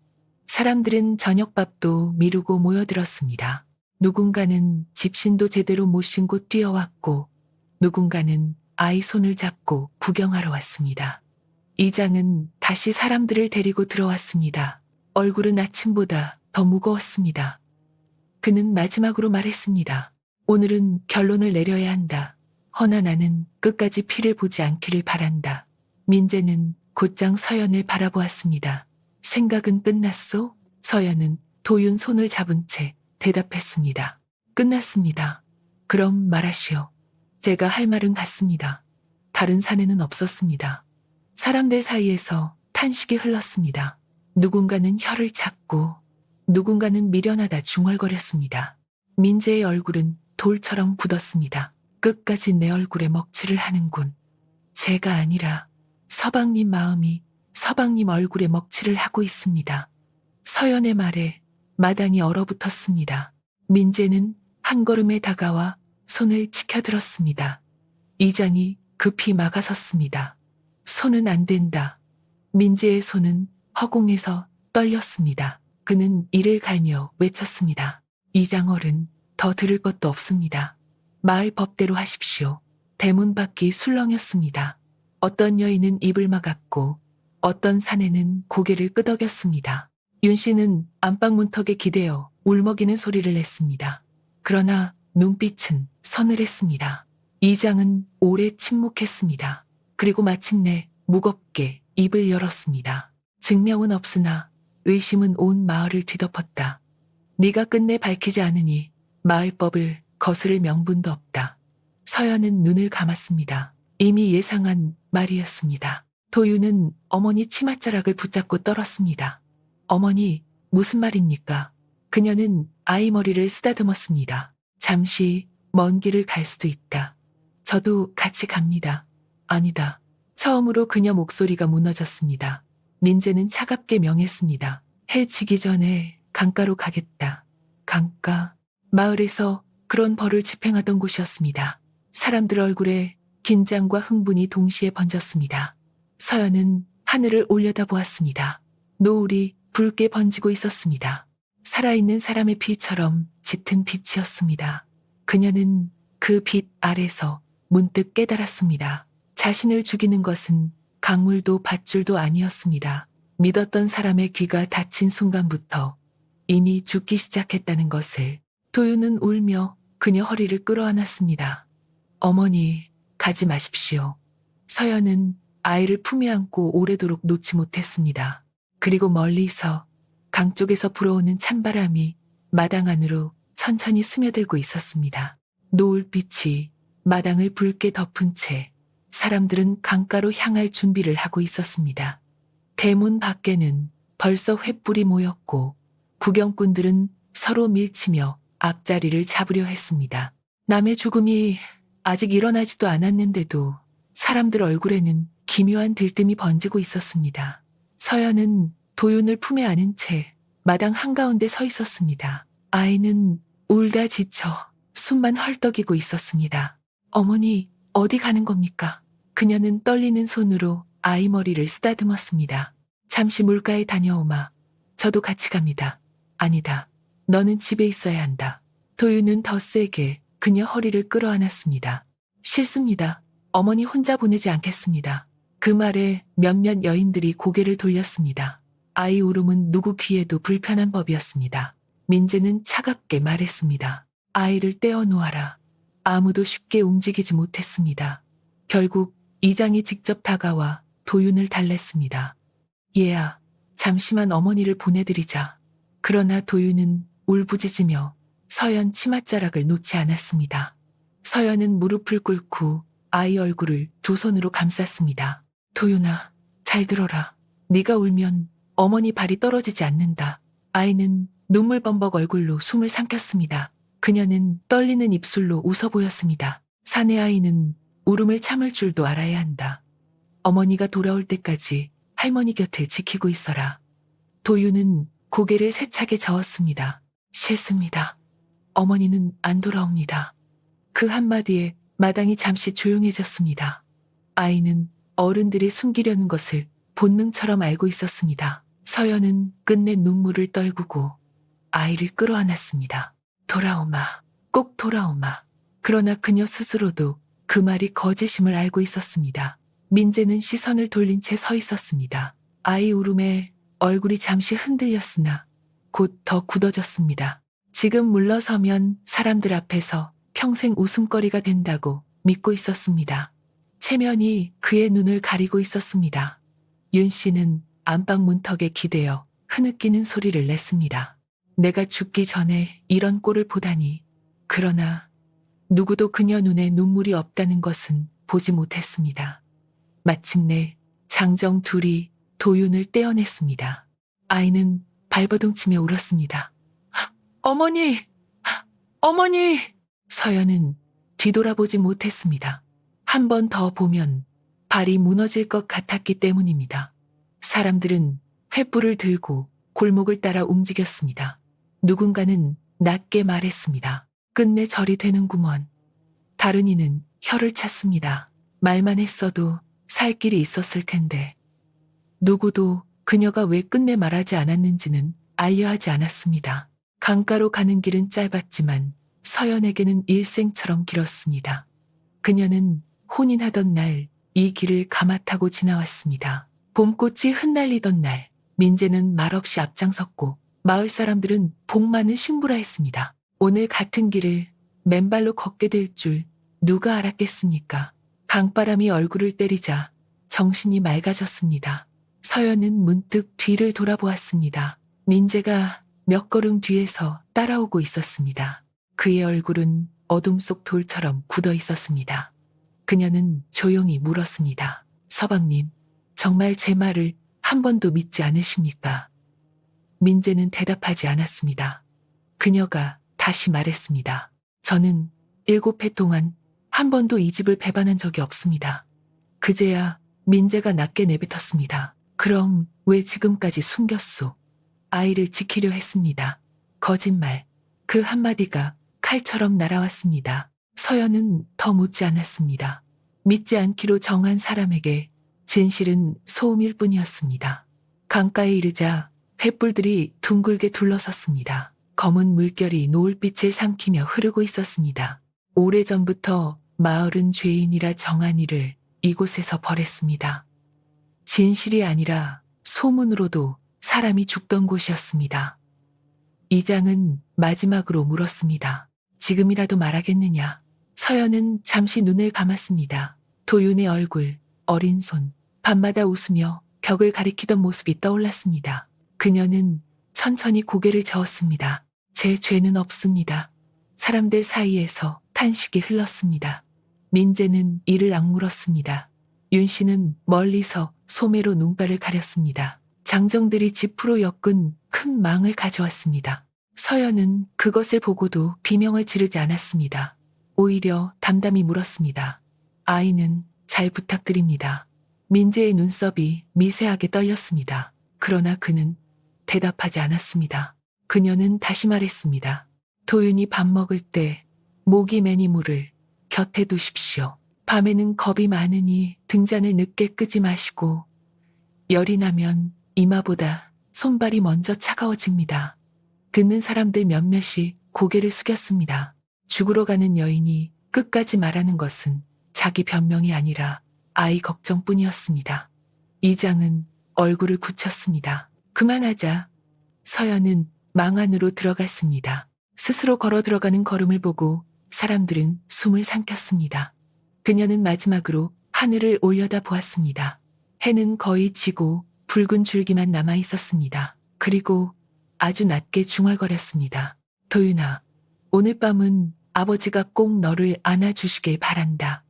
Speaker 1: 사람들은 저녁밥도 미루고 모여들었습니다. 누군가는 집신도 제대로 못 신고 뛰어왔고, 누군가는 아이 손을 잡고 구경하러 왔습니다. 이장은 다시 사람들을 데리고 들어왔습니다. 얼굴은 아침보다 더 무거웠습니다. 그는 마지막으로 말했습니다. 오늘은 결론을 내려야 한다. 허나 나는 끝까지 피를 보지 않기를 바란다. 민재는 곧장 서연을 바라보았습니다. 생각은 끝났소? 서연은 도윤 손을 잡은 채 대답했습니다. 끝났습니다. 그럼 말하시오. 제가 할 말은 같습니다. 다른 사내는 없었습니다. 사람들 사이에서 탄식이 흘렀습니다. 누군가는 혀를 찾고 누군가는 미련하다 중얼거렸습니다. 민재의 얼굴은 돌처럼 굳었습니다. 끝까지 내 얼굴에 먹칠을 하는군. 제가 아니라 서방님 마음이 서방님 얼굴에 먹칠을 하고 있습니다. 서연의 말에 마당이 얼어붙었습니다. 민재는 한 걸음에 다가와 손을 치켜들었습니다. 이장이 급히 막아섰습니다. 손은 안 된다. 민재의 손은 허공에서 떨렸습니다. 그는 이를 갈며 외쳤습니다. 이장어른, 더 들을 것도 없습니다. 마을 법대로 하십시오. 대문 밖이 술렁였습니다. 어떤 여인은 입을 막았고 어떤 사내는 고개를 끄덕였습니다. 윤 씨는 안방 문턱에 기대어 울먹이는 소리를 냈습니다. 그러나 눈빛은 서늘했습니다. 이장은 오래 침묵했습니다. 그리고 마침내 무겁게 입을 열었습니다. 증명은 없으나 의심은 온 마을을 뒤덮었다. 네가 끝내 밝히지 않으니 마을법을 거스를 명분도 없다. 서연은 눈을 감았습니다. 이미 예상한 말이었습니다. 도윤은 어머니 치맛자락을 붙잡고 떨었습니다. 어머니, 무슨 말입니까? 그녀는 아이 머리를 쓰다듬었습니다. 잠시 먼 길을 갈 수도 있다. 저도 같이 갑니다. 아니다. 처음으로 그녀 목소리가 무너졌습니다. 민재는 차갑게 명했습니다. 해 지기 전에 강가로 가겠다. 강가. 마을에서 그런 벌을 집행하던 곳이었습니다. 사람들 얼굴에 긴장과 흥분이 동시에 번졌습니다. 서연은 하늘을 올려다보았습니다. 노을이 붉게 번지고 있었습니다. 살아있는 사람의 피처럼 짙은 빛이었습니다. 그녀는 그 빛 아래서 문득 깨달았습니다. 자신을 죽이는 것은 강물도 밧줄도 아니었습니다. 믿었던 사람의 귀가 닫힌 순간부터 이미 죽기 시작했다는 것을. 도윤은 울며 그녀 허리를 끌어안았습니다. 어머니, 가지 마십시오. 서연은 아이를 품에 안고 오래도록 놓지 못했습니다. 그리고 멀리서 강 쪽에서 불어오는 찬바람이 마당 안으로 천천히 스며들고 있었습니다. 노을빛이 마당을 붉게 덮은 채 사람들은 강가로 향할 준비를 하고 있었습니다. 대문 밖에는 벌써 횃불이 모였고 구경꾼들은 서로 밀치며 앞자리를 잡으려 했습니다. 남의 죽음이 아직 일어나지도 않았는데도 사람들 얼굴에는 기묘한 들뜸이 번지고 있었습니다. 서연은 도윤을 품에 안은 채 마당 한가운데 서 있었습니다. 아이는 울다 지쳐 숨만 헐떡이고 있었습니다. 어머니, 어디 가는 겁니까? 그녀는 떨리는 손으로 아이 머리를 쓰다듬었습니다. 잠시 물가에 다녀오마. 저도 같이 갑니다. 아니다. 너는 집에 있어야 한다. 도윤은 더 세게 그녀 허리를 끌어안았습니다. 싫습니다. 어머니 혼자 보내지 않겠습니다. 그 말에 몇몇 여인들이 고개를 돌렸습니다. 아이 울음은 누구 귀에도 불편한 법이었습니다. 민재는 차갑게 말했습니다. 아이를 떼어 놓아라. 아무도 쉽게 움직이지 못했습니다. 결국 이장이 직접 다가와 도윤을 달랬습니다. 얘야, 잠시만 어머니를 보내드리자. 그러나 도윤은 울부짖으며 서연 치맛자락을 놓지 않았습니다. 서연은 무릎을 꿇고 아이 얼굴을 두 손으로 감쌌습니다. 도윤아, 잘 들어라. 네가 울면 어머니 발이 떨어지지 않는다. 아이는 눈물 범벅 얼굴로 숨을 삼켰습니다. 그녀는 떨리는 입술로 웃어 보였습니다. 사내 아이는 울음을 참을 줄도 알아야 한다. 어머니가 돌아올 때까지 할머니 곁을 지키고 있어라. 도윤은 고개를 세차게 저었습니다. 싫습니다. 어머니는 안 돌아옵니다. 그 한마디에 마당이 잠시 조용해졌습니다. 아이는 어른들이 숨기려는 것을 본능처럼 알고 있었습니다. 서연은 끝내 눈물을 떨구고 아이를 끌어안았습니다. 돌아오마, 꼭 돌아오마. 그러나 그녀 스스로도 그 말이 거짓임을 알고 있었습니다. 민재는 시선을 돌린 채 서 있었습니다. 아이 울음에 얼굴이 잠시 흔들렸으나 곧 더 굳어졌습니다. 지금 물러서면 사람들 앞에서 평생 웃음거리가 된다고 믿고 있었습니다. 체면이 그의 눈을 가리고 있었습니다. 윤 씨는 안방 문턱에 기대어 흐느끼는 소리를 냈습니다. 내가 죽기 전에 이런 꼴을 보다니. 그러나 누구도 그녀 눈에 눈물이 없다는 것은 보지 못했습니다. 마침내 장정 둘이 도윤을 떼어냈습니다. 아이는 발버둥치며 울었습니다. 어머니! 어머니! 서연은 뒤돌아보지 못했습니다. 한 번 더 보면 발이 무너질 것 같았기 때문입니다. 사람들은 횃불을 들고 골목을 따라 움직였습니다. 누군가는 낮게 말했습니다. 끝내 절이 되는구먼. 다른 이는 혀를 찼습니다. 말만 했어도 살 길이 있었을 텐데. 누구도 그녀가 왜 끝내 말하지 않았는지는 알려 하지 않았습니다. 강가로 가는 길은 짧았지만 서연에게는 일생처럼 길었습니다. 그녀는 혼인하던 날 이 길을 가마 타고 지나왔습니다. 봄꽃이 흩날리던 날 민재는 말없이 앞장섰고 마을 사람들은 복 많은 신부라 했습니다. 오늘 같은 길을 맨발로 걷게 될 줄 누가 알았겠습니까? 강바람이 얼굴을 때리자 정신이 맑아졌습니다. 서연은 문득 뒤를 돌아보았습니다. 민재가 몇 걸음 뒤에서 따라오고 있었습니다. 그의 얼굴은 어둠 속 돌처럼 굳어 있었습니다. 그녀는 조용히 물었습니다. 서방님, 정말 제 말을 한 번도 믿지 않으십니까? 민재는 대답하지 않았습니다. 그녀가 다시 말했습니다. 저는 7해 동안 한 번도 이 집을 배반한 적이 없습니다. 그제야 민재가 낮게 내뱉었습니다. 그럼 왜 지금까지 숨겼소? 아이를 지키려 했습니다. 거짓말. 그 한마디가 칼처럼 날아왔습니다. 서연은 더 묻지 않았습니다. 믿지 않기로 정한 사람에게 진실은 소음일 뿐이었습니다. 강가에 이르자 횃불들이 둥글게 둘러섰습니다. 검은 물결이 노을빛을 삼키며 흐르고 있었습니다. 오래전부터 마을은 죄인이라 정한 이를 이곳에서 벌했습니다. 진실이 아니라 소문으로도 사람이 죽던 곳이었습니다. 이장은 마지막으로 물었습니다. 지금이라도 말하겠느냐? 서연은 잠시 눈을 감았습니다. 도윤의 얼굴, 어린 손, 밤마다 웃으며 벽을 가리키던 모습이 떠올랐습니다. 그녀는 천천히 고개를 저었습니다. 제 죄는 없습니다. 사람들 사이에서 탄식이 흘렀습니다. 민재는 이를 악물었습니다. 윤 씨는 멀리서 소매로 눈가를 가렸습니다. 장정들이 지프로 엮은 큰 망을 가져왔습니다. 서연은 그것을 보고도 비명을 지르지 않았습니다. 오히려 담담히 물었습니다. 아이는 잘 부탁드립니다. 민재의 눈썹이 미세하게 떨렸습니다. 그러나 그는 대답하지 않았습니다. 그녀는 다시 말했습니다. 도윤이 밥 먹을 때 모기 매니물을 곁에 두십시오. 밤에는 겁이 많으니 등잔을 늦게 끄지 마시고 열이 나면 이마보다 손발이 먼저 차가워집니다. 듣는 사람들 몇몇이 고개를 숙였습니다. 죽으러 가는 여인이 끝까지 말하는 것은 자기 변명이 아니라 아이 걱정뿐이었습니다. 이장은 얼굴을 굳혔습니다. 그만하자. 서연은 망 안으로 들어갔습니다. 스스로 걸어 들어가는 걸음을 보고 사람들은 숨을 삼켰습니다. 그녀는 마지막으로 하늘을 올려다 보았습니다. 해는 거의 지고 붉은 줄기만 남아 있었습니다. 그리고 아주 낮게 중얼거렸습니다. 도윤아, 오늘 밤은 아버지가 꼭 너를 안아주시길 바란다.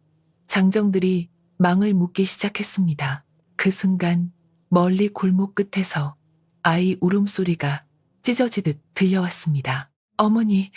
Speaker 1: 장정들이 망을 묶기 시작했습니다. 그 순간 멀리 골목 끝에서 아이 울음소리가 찢어지듯 들려왔습니다. 어머니,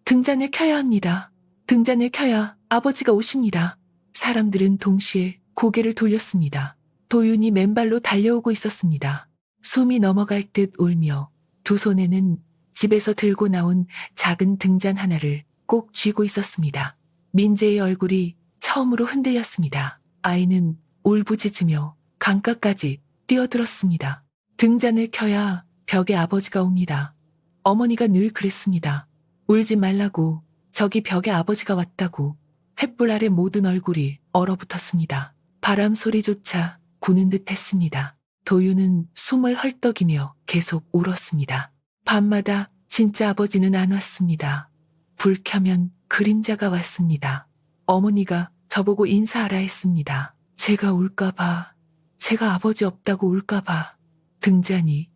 Speaker 1: 등잔을 켜야 합니다. 등잔을 켜야 아버지가 오십니다. 사람들은 동시에 고개를 돌렸습니다. 도윤이 맨발로 달려오고 있었습니다. 숨이 넘어갈 듯 울며 두 손에는 집에서 들고 나온 작은 등잔 하나를 꼭 쥐고 있었습니다. 민재의 얼굴이 처음으로 흔들렸습니다. 아이는 울부짖으며 강가까지 뛰어들었습니다. 등잔을 켜야 벽에 아버지가 옵니다. 어머니가 늘 그랬습니다. 울지 말라고, 저기 벽에 아버지가 왔다고. 횃불 아래 모든 얼굴이 얼어붙었습니다. 바람 소리조차 구는 듯 했습니다. 도윤은 숨을 헐떡이며 계속 울었습니다. 밤마다 진짜 아버지는 안 왔습니다. 불 켜면 그림자가 왔습니다. 어머니가 저보고 인사하라 했습니다. 제가 울까봐, 제가 아버지 없다고 울까봐. 등잔이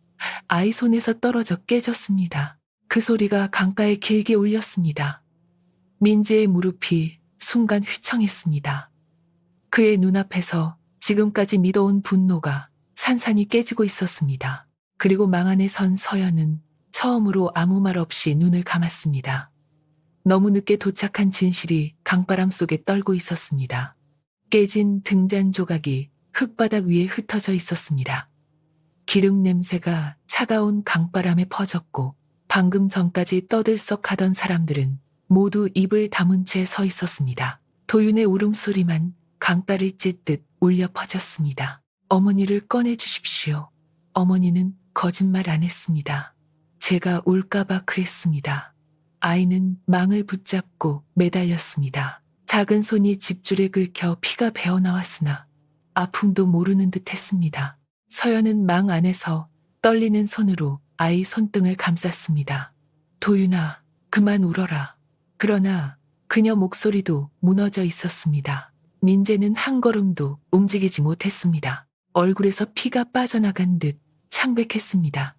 Speaker 1: 아이 손에서 떨어져 깨졌습니다. 그 소리가 강가에 길게 울렸습니다. 민재의 무릎이 순간 휘청했습니다. 그의 눈앞에서 지금까지 믿어온 분노가 산산이 깨지고 있었습니다. 그리고 망 안에 선 서연은 처음으로 아무 말 없이 눈을 감았습니다. 너무 늦게 도착한 진실이 강바람 속에 떨고 있었습니다. 깨진 등잔 조각이 흙바닥 위에 흩어져 있었습니다. 기름 냄새가 차가운 강바람에 퍼졌고 방금 전까지 떠들썩하던 사람들은 모두 입을 다문 채 서 있었습니다. 도윤의 울음소리만 강가를 찢듯 울려 퍼졌습니다. 어머니를 꺼내 주십시오. 어머니는 거짓말 안 했습니다. 제가 울까봐 그랬습니다. 아이는 망을 붙잡고 매달렸습니다. 작은 손이 집줄에 긁혀 피가 배어나왔으나 아픔도 모르는 듯 했습니다. 서연은 망 안에서 떨리는 손으로 아이 손등을 감쌌습니다. 도윤아, 그만 울어라. 그러나 그녀 목소리도 무너져 있었습니다. 민재는 한 걸음도 움직이지 못했습니다. 얼굴에서 피가 빠져나간 듯 창백했습니다.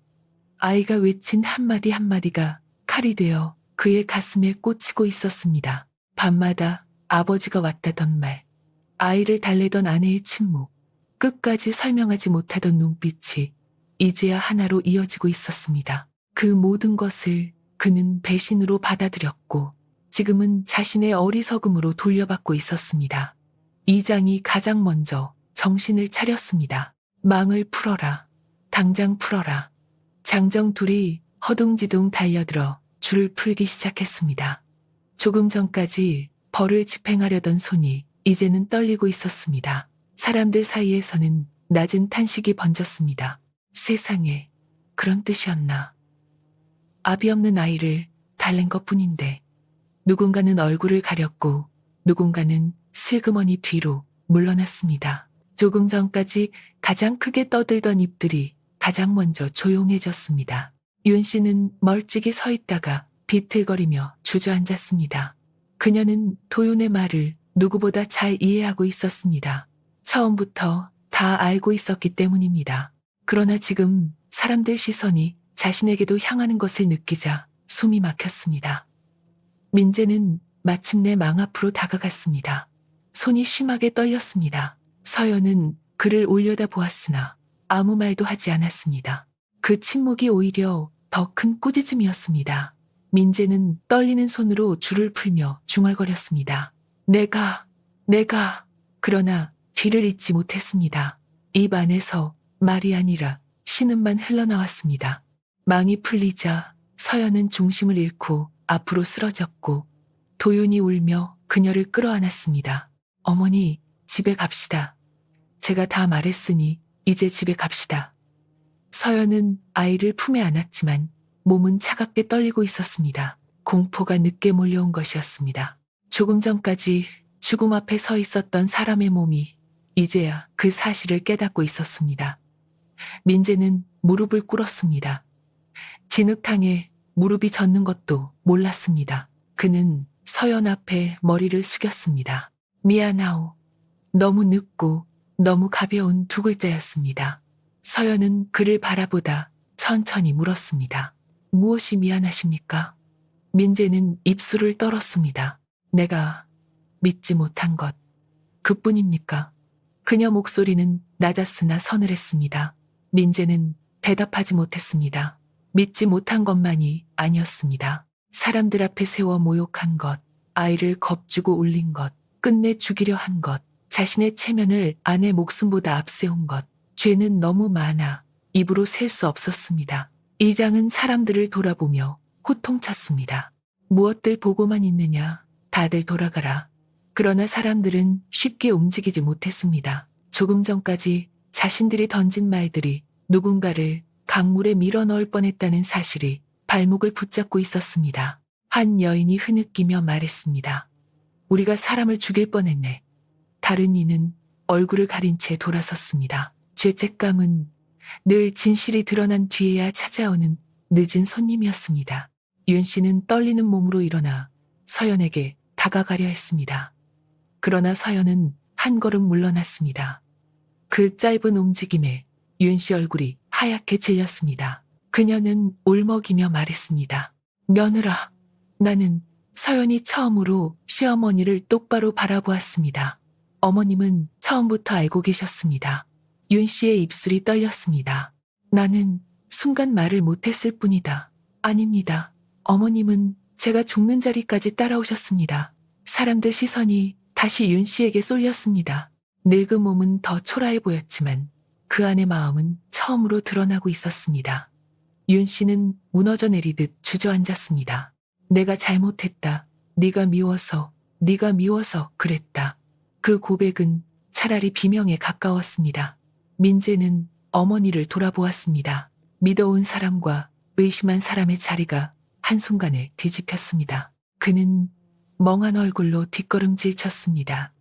Speaker 1: 아이가 외친 한마디 한마디가 칼이 되어 그의 가슴에 꽂히고 있었습니다. 밤마다 아버지가 왔다던 말, 아이를 달래던 아내의 침묵, 끝까지 설명하지 못하던 눈빛이 이제야 하나로 이어지고 있었습니다. 그 모든 것을 그는 배신으로 받아들였고 지금은 자신의 어리석음으로 돌려받고 있었습니다. 이장이 가장 먼저 정신을 차렸습니다. 망을 풀어라. 당장 풀어라. 장정 둘이 허둥지둥 달려들어 줄을 풀기 시작했습니다. 조금 전까지 벌을 집행하려던 손이 이제는 떨리고 있었습니다. 사람들 사이에서는 낮은 탄식이 번졌습니다. 세상에, 그런 뜻이었나. 아비 없는 아이를 달랜 것뿐인데 누군가는 얼굴을 가렸고 누군가는 슬그머니 뒤로 물러났습니다. 조금 전까지 가장 크게 떠들던 입들이 가장 먼저 조용해졌습니다. 윤 씨는 멀찍이 서 있다가 비틀거리며 주저앉았습니다. 그녀는 도윤의 말을 누구보다 잘 이해하고 있었습니다. 처음부터 다 알고 있었기 때문입니다. 그러나 지금 사람들 시선이 자신에게도 향하는 것을 느끼자 숨이 막혔습니다. 민재는 마침내 망 앞으로 다가갔습니다. 손이 심하게 떨렸습니다. 서연은 그를 올려다 보았으나 아무 말도 하지 않았습니다. 그 침묵이 오히려 더 큰 꾸짖음이었습니다. 민재는 떨리는 손으로 줄을 풀며 중얼거렸습니다. 내가. 그러나 뒤를 잇지 못했습니다. 입 안에서 말이 아니라 신음만 흘러나왔습니다. 망이 풀리자 서연은 중심을 잃고 앞으로 쓰러졌고 도윤이 울며 그녀를 끌어안았습니다. 어머니, 집에 갑시다. 제가 다 말했으니 이제 집에 갑시다. 서연은 아이를 품에 안았지만 몸은 차갑게 떨리고 있었습니다. 공포가 늦게 몰려온 것이었습니다. 조금 전까지 죽음 앞에 서 있었던 사람의 몸이 이제야 그 사실을 깨닫고 있었습니다. 민재는 무릎을 꿇었습니다. 진흙탕에 무릎이 젖는 것도 몰랐습니다. 그는 서연 앞에 머리를 숙였습니다. 미안하오. 너무 늦고 너무 가벼운 두 글자였습니다. 서연은 그를 바라보다 천천히 물었습니다. 무엇이 미안하십니까? 민재는 입술을 떨었습니다. 내가 믿지 못한 것, 그뿐입니까? 그녀 목소리는 낮았으나 서늘했습니다. 민재는 대답하지 못했습니다. 믿지 못한 것만이 아니었습니다. 사람들 앞에 세워 모욕한 것, 아이를 겁주고 울린 것, 끝내 죽이려 한 것, 자신의 체면을 아내 목숨보다 앞세운 것, 죄는 너무 많아 입으로 셀 수 없었습니다. 이장은 사람들을 돌아보며 호통쳤습니다. 무엇들 보고만 있느냐, 다들 돌아가라. 그러나 사람들은 쉽게 움직이지 못했습니다. 조금 전까지 자신들이 던진 말들이 누군가를 강물에 밀어 넣을 뻔했다는 사실이 발목을 붙잡고 있었습니다. 한 여인이 흐느끼며 말했습니다. 우리가 사람을 죽일 뻔했네. 다른 이는 얼굴을 가린 채 돌아섰습니다. 죄책감은 늘 진실이 드러난 뒤에야 찾아오는 늦은 손님이었습니다. 윤 씨는 떨리는 몸으로 일어나 서연에게 다가가려 했습니다. 그러나 서연은 한 걸음 물러났습니다. 그 짧은 움직임에 윤 씨 얼굴이 하얗게 질렸습니다. 그녀는 울먹이며 말했습니다. 며느라, 나는 서연이 처음으로 시어머니를 똑바로 바라보았습니다. 어머님은 처음부터 알고 계셨습니다. 윤 씨의 입술이 떨렸습니다. 나는 순간 말을 못했을 뿐이다. 아닙니다. 어머님은 제가 죽는 자리까지 따라오셨습니다. 사람들 시선이 다시 윤 씨에게 쏠렸습니다. 늙은 몸은 더 초라해 보였지만 그 안의 마음은 처음으로 드러나고 있었습니다. 윤 씨는 무너져 내리듯 주저앉았습니다. 내가 잘못했다. 네가 미워서 그랬다. 그 고백은 차라리 비명에 가까웠습니다. 민재는 어머니를 돌아보았습니다. 믿어온 사람과 의심한 사람의 자리가 한순간에 뒤집혔습니다. 그는 멍한 얼굴로 뒷걸음질 쳤습니다.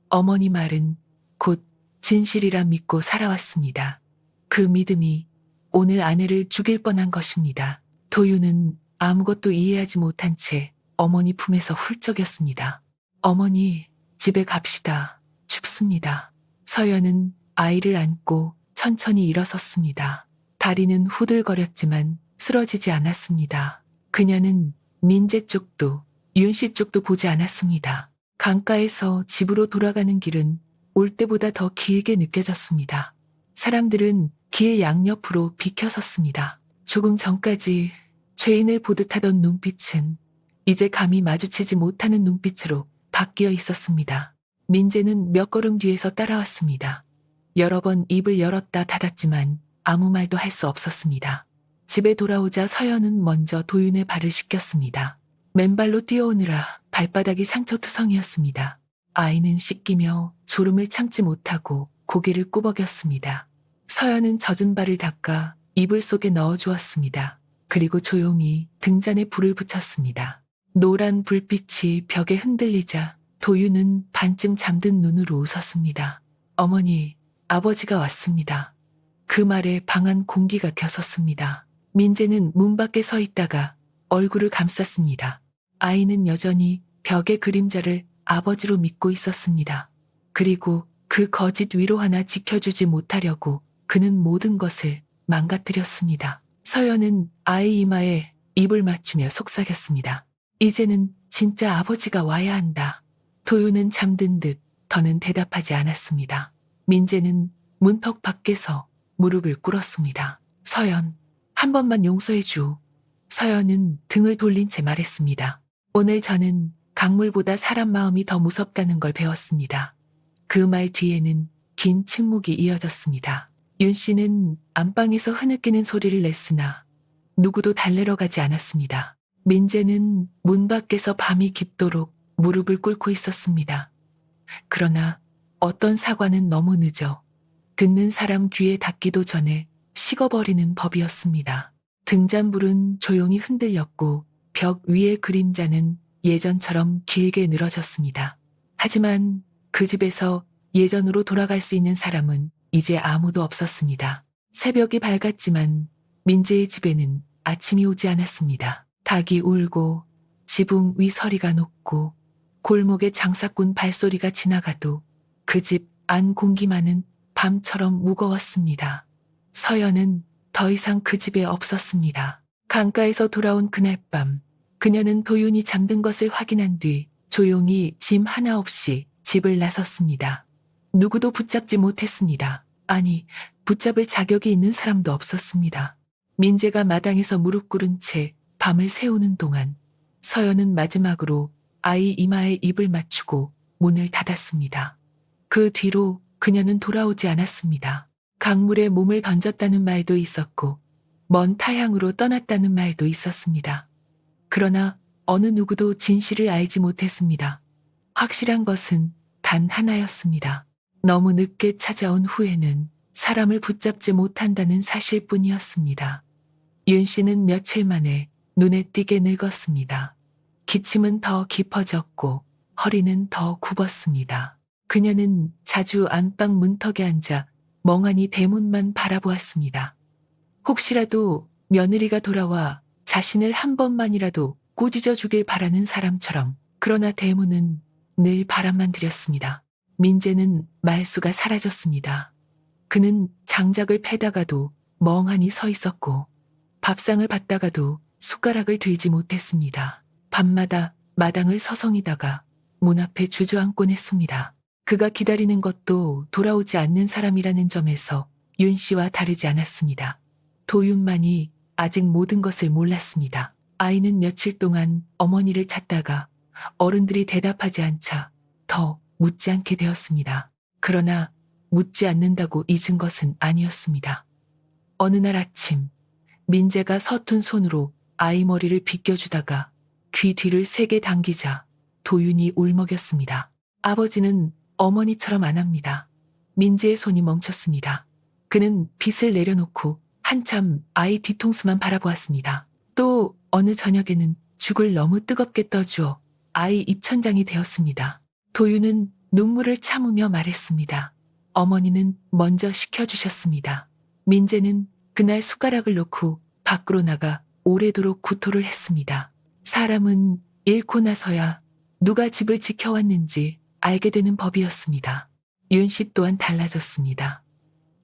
Speaker 1: 어머니 말은 곧 진실이라 믿고 살아왔습니다. 그 믿음이 오늘 아내를 죽일 뻔한 것입니다. 도윤은 아무것도 이해하지 못한 채 어머니 품에서 훌쩍였습니다. 어머니, 집에 갑시다. 춥습니다. 서연은 아이를 안고 천천히 일어섰습니다. 다리는 후들거렸지만 쓰러지지 않았습니다. 그녀는 민재 쪽도 윤 씨 쪽도 보지 않았습니다. 강가에서 집으로 돌아가는 길은 올 때보다 더 길게 느껴졌습니다. 사람들은 길 양옆으로 비켜섰습니다. 조금 전까지 죄인을 보듯 하던 눈빛은 이제 감히 마주치지 못하는 눈빛으로 바뀌어 있었습니다. 민재는 몇 걸음 뒤에서 따라왔습니다. 여러 번 입을 열었다 닫았지만 아무 말도 할 수 없었습니다. 집에 돌아오자 서연은 먼저 도윤의 발을 씻겼습니다. 맨발로 뛰어오느라 발바닥이 상처투성이었습니다. 아이는 씻기며 졸음을 참지 못하고 고개를 꾸벅였습니다. 서연은 젖은 발을 닦아 이불 속에 넣어주었습니다. 그리고 조용히 등잔에 불을 붙였습니다. 노란 불빛이 벽에 흔들리자 도윤은 반쯤 잠든 눈으로 웃었습니다. 어머니, 아버지가 왔습니다. 그 말에 방안 공기가 겨섰습니다. 민재는 문 밖에 서 있다가 얼굴을 감쌌습니다. 아이는 여전히 벽의 그림자를 아버지로 믿고 있었습니다. 그리고 그 거짓 위로 하나 지켜주지 못하려고 그는 모든 것을 망가뜨렸습니다. 서연은 아이 이마에 입을 맞추며 속삭였습니다. 이제는 진짜 아버지가 와야 한다. 도윤은 잠든 듯 더는 대답하지 않았습니다. 민재는 문턱 밖에서 무릎을 꿇었습니다. 서연, 한 번만 용서해줘. 서연은 등을 돌린 채 말했습니다. 오늘 저는 강물보다 사람 마음이 더 무섭다는 걸 배웠습니다. 그 말 뒤에는 긴 침묵이 이어졌습니다. 윤 씨는 안방에서 흐느끼는 소리를 냈으나 누구도 달래러 가지 않았습니다. 민재는 문 밖에서 밤이 깊도록 무릎을 꿇고 있었습니다. 그러나 어떤 사과는 너무 늦어 듣는 사람 귀에 닿기도 전에 식어버리는 법이었습니다. 등잔불은 조용히 흔들렸고 벽 위의 그림자는 예전처럼 길게 늘어졌습니다. 하지만 그 집에서 예전으로 돌아갈 수 있는 사람은 이제 아무도 없었습니다. 새벽이 밝았지만 민재의 집에는 아침이 오지 않았습니다. 닭이 울고 지붕 위 서리가 높고 골목에 장사꾼 발소리가 지나가도 그 집 안 공기만은 밤처럼 무거웠습니다. 서연은 더 이상 그 집에 없었습니다. 강가에서 돌아온 그날 밤, 그녀는 도윤이 잠든 것을 확인한 뒤 조용히 짐 하나 없이 집을 나섰습니다. 누구도 붙잡지 못했습니다. 아니, 붙잡을 자격이 있는 사람도 없었습니다. 민재가 마당에서 무릎 꿇은 채 밤을 새우는 동안 서연은 마지막으로 아이 이마에 입을 맞추고 문을 닫았습니다. 그 뒤로 그녀는 돌아오지 않았습니다. 강물에 몸을 던졌다는 말도 있었고, 먼 타향으로 떠났다는 말도 있었습니다. 그러나 어느 누구도 진실을 알지 못했습니다. 확실한 것은 단 하나였습니다. 너무 늦게 찾아온 후회는 사람을 붙잡지 못한다는 사실뿐이었습니다. 윤 씨는 며칠 만에 눈에 띄게 늙었습니다. 기침은 더 깊어졌고 허리는 더 굽었습니다. 그녀는 자주 안방 문턱에 앉아 멍하니 대문만 바라보았습니다. 혹시라도 며느리가 돌아와 자신을 한 번만이라도 꾸짖어 주길 바라는 사람처럼. 그러나 대문은 늘 바람만 들였습니다. 민재는 말수가 사라졌습니다. 그는 장작을 패다가도 멍하니 서 있었고 밥상을 받다가도 숟가락을 들지 못했습니다. 밤마다 마당을 서성이다가 문 앞에 주저앉곤 했습니다. 그가 기다리는 것도 돌아오지 않는 사람이라는 점에서 윤 씨와 다르지 않았습니다. 도윤만이 아직 모든 것을 몰랐습니다. 아이는 며칠 동안 어머니를 찾다가 어른들이 대답하지 않자 더 묻지 않게 되었습니다. 그러나 묻지 않는다고 잊은 것은 아니었습니다. 어느 날 아침 민재가 서툰 손으로 아이 머리를 빗겨주다가 귀 뒤를 세게 당기자 도윤이 울먹였습니다. 아버지는 어머니처럼 안 합니다. 민재의 손이 멈췄습니다. 그는 빗을 내려놓고 한참 아이 뒤통수만 바라보았습니다. 또 어느 저녁에는 죽을 너무 뜨겁게 떠주어 아이 입천장이 되었습니다. 도윤은 눈물을 참으며 말했습니다. 어머니는 먼저 시켜주셨습니다. 민재는 그날 숟가락을 놓고 밖으로 나가 오래도록 구토를 했습니다. 사람은 잃고 나서야 누가 집을 지켜왔는지 알게 되는 법이었습니다. 윤 씨 또한 달라졌습니다.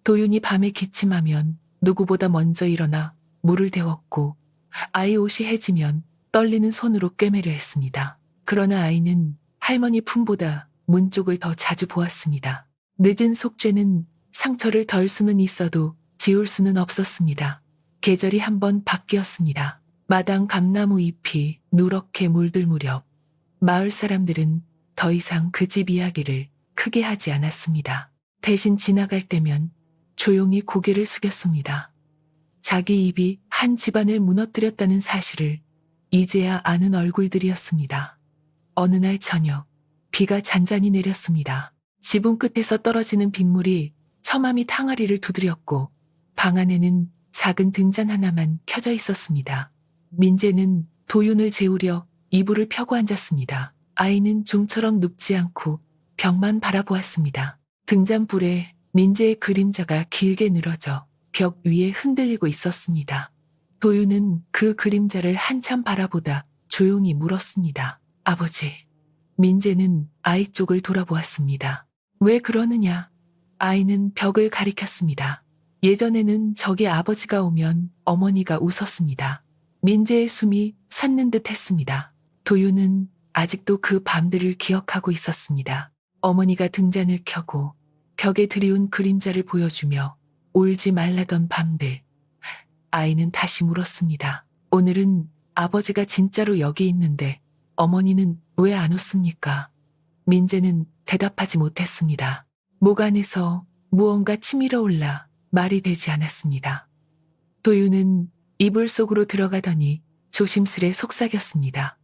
Speaker 1: 도윤이 밤에 기침하면 누구보다 먼저 일어나 물을 데웠고 아이 옷이 해지면 떨리는 손으로 꿰매려 했습니다. 그러나 아이는 할머니 품보다 문 쪽을 더 자주 보았습니다. 늦은 속죄는 상처를 덜 수는 있어도 지울 수는 없었습니다. 계절이 한번 바뀌었습니다. 마당 감나무 잎이 누렇게 물들 무렵 마을 사람들은 더 이상 그 집 이야기를 크게 하지 않았습니다. 대신 지나갈 때면 조용히 고개를 숙였습니다. 자기 입이 한 집안을 무너뜨렸다는 사실을 이제야 아는 얼굴들이었습니다. 어느 날 저녁 비가 잔잔히 내렸습니다. 지붕 끝에서 떨어지는 빗물이 처마 및 항아리를 두드렸고 방 안에는 작은 등잔 하나만 켜져 있었습니다. 민재는 도윤을 재우려 이불을 펴고 앉았습니다. 아이는 좀처럼 눕지 않고 벽만 바라보았습니다. 등잔불에 민재의 그림자가 길게 늘어져 벽 위에 흔들리고 있었습니다. 도윤은 그 그림자를 한참 바라보다 조용히 물었습니다. 아버지. 민재는 아이 쪽을 돌아보았습니다. 왜 그러느냐? 아이는 벽을 가리켰습니다. 예전에는 저기 아버지가 오면 어머니가 웃었습니다. 민재의 숨이 솟는 듯 했습니다. 도윤은 아직도 그 밤들을 기억하고 있었습니다. 어머니가 등잔을 켜고 벽에 드리운 그림자를 보여주며 울지 말라던 밤들. 아이는 다시 물었습니다. 오늘은 아버지가 진짜로 여기 있는데 어머니는 왜 안 웃습니까? 민재는 대답하지 못했습니다. 목 안에서 무언가 치밀어 올라 말이 되지 않았습니다. 도윤은 이불 속으로 들어가더니 조심스레 속삭였습니다.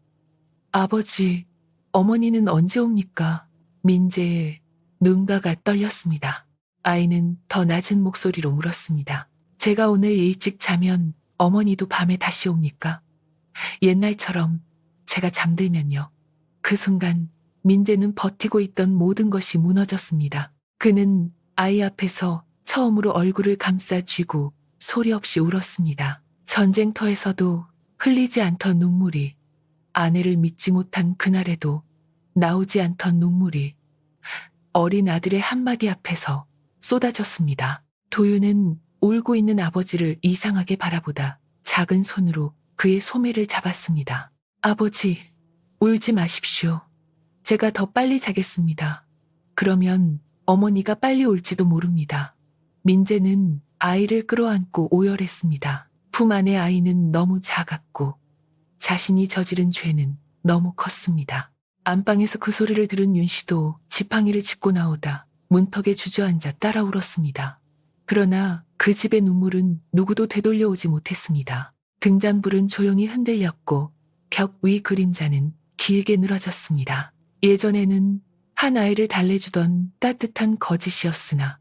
Speaker 1: 아버지, 어머니는 언제 옵니까? 민재의 눈가가 떨렸습니다. 아이는 더 낮은 목소리로 물었습니다. 제가 오늘 일찍 자면 어머니도 밤에 다시 옵니까? 옛날처럼 제가 잠들면요. 그 순간 민재는 버티고 있던 모든 것이 무너졌습니다. 그는 아이 앞에서 처음으로 얼굴을 감싸 쥐고 소리 없이 울었습니다. 전쟁터에서도 흘리지 않던 눈물이, 아내를 믿지 못한 그날에도 나오지 않던 눈물이 어린 아들의 한마디 앞에서 쏟아졌습니다. 도윤은 울고 있는 아버지를 이상하게 바라보다 작은 손으로 그의 소매를 잡았습니다. 아버지, 울지 마십시오. 제가 더 빨리 자겠습니다. 그러면 어머니가 빨리 올지도 모릅니다. 민재는 아이를 끌어안고 오열했습니다. 품 안의 아이는 너무 작았고 자신이 저지른 죄는 너무 컸습니다. 안방에서 그 소리를 들은 윤 씨도 지팡이를 짚고 나오다 문턱에 주저앉아 따라 울었습니다. 그러나 그 집의 눈물은 누구도 되돌려오지 못했습니다. 등잔불은 조용히 흔들렸고 벽 위 그림자는 길게 늘어졌습니다. 예전에는 한 아이를 달래주던 따뜻한 거짓이었으나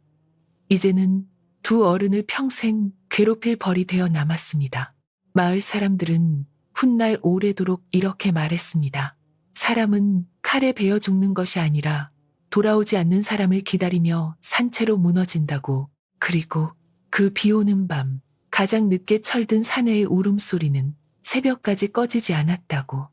Speaker 1: 이제는 두 어른을 평생 괴롭힐 벌이 되어 남았습니다. 마을 사람들은 훗날 오래도록 이렇게 말했습니다. 사람은 칼에 베어 죽는 것이 아니라 돌아오지 않는 사람을 기다리며 산채로 무너진다고. 그리고 그 비 오는 밤 가장 늦게 철든 사내의 울음소리는 새벽까지 꺼지지 않았다고.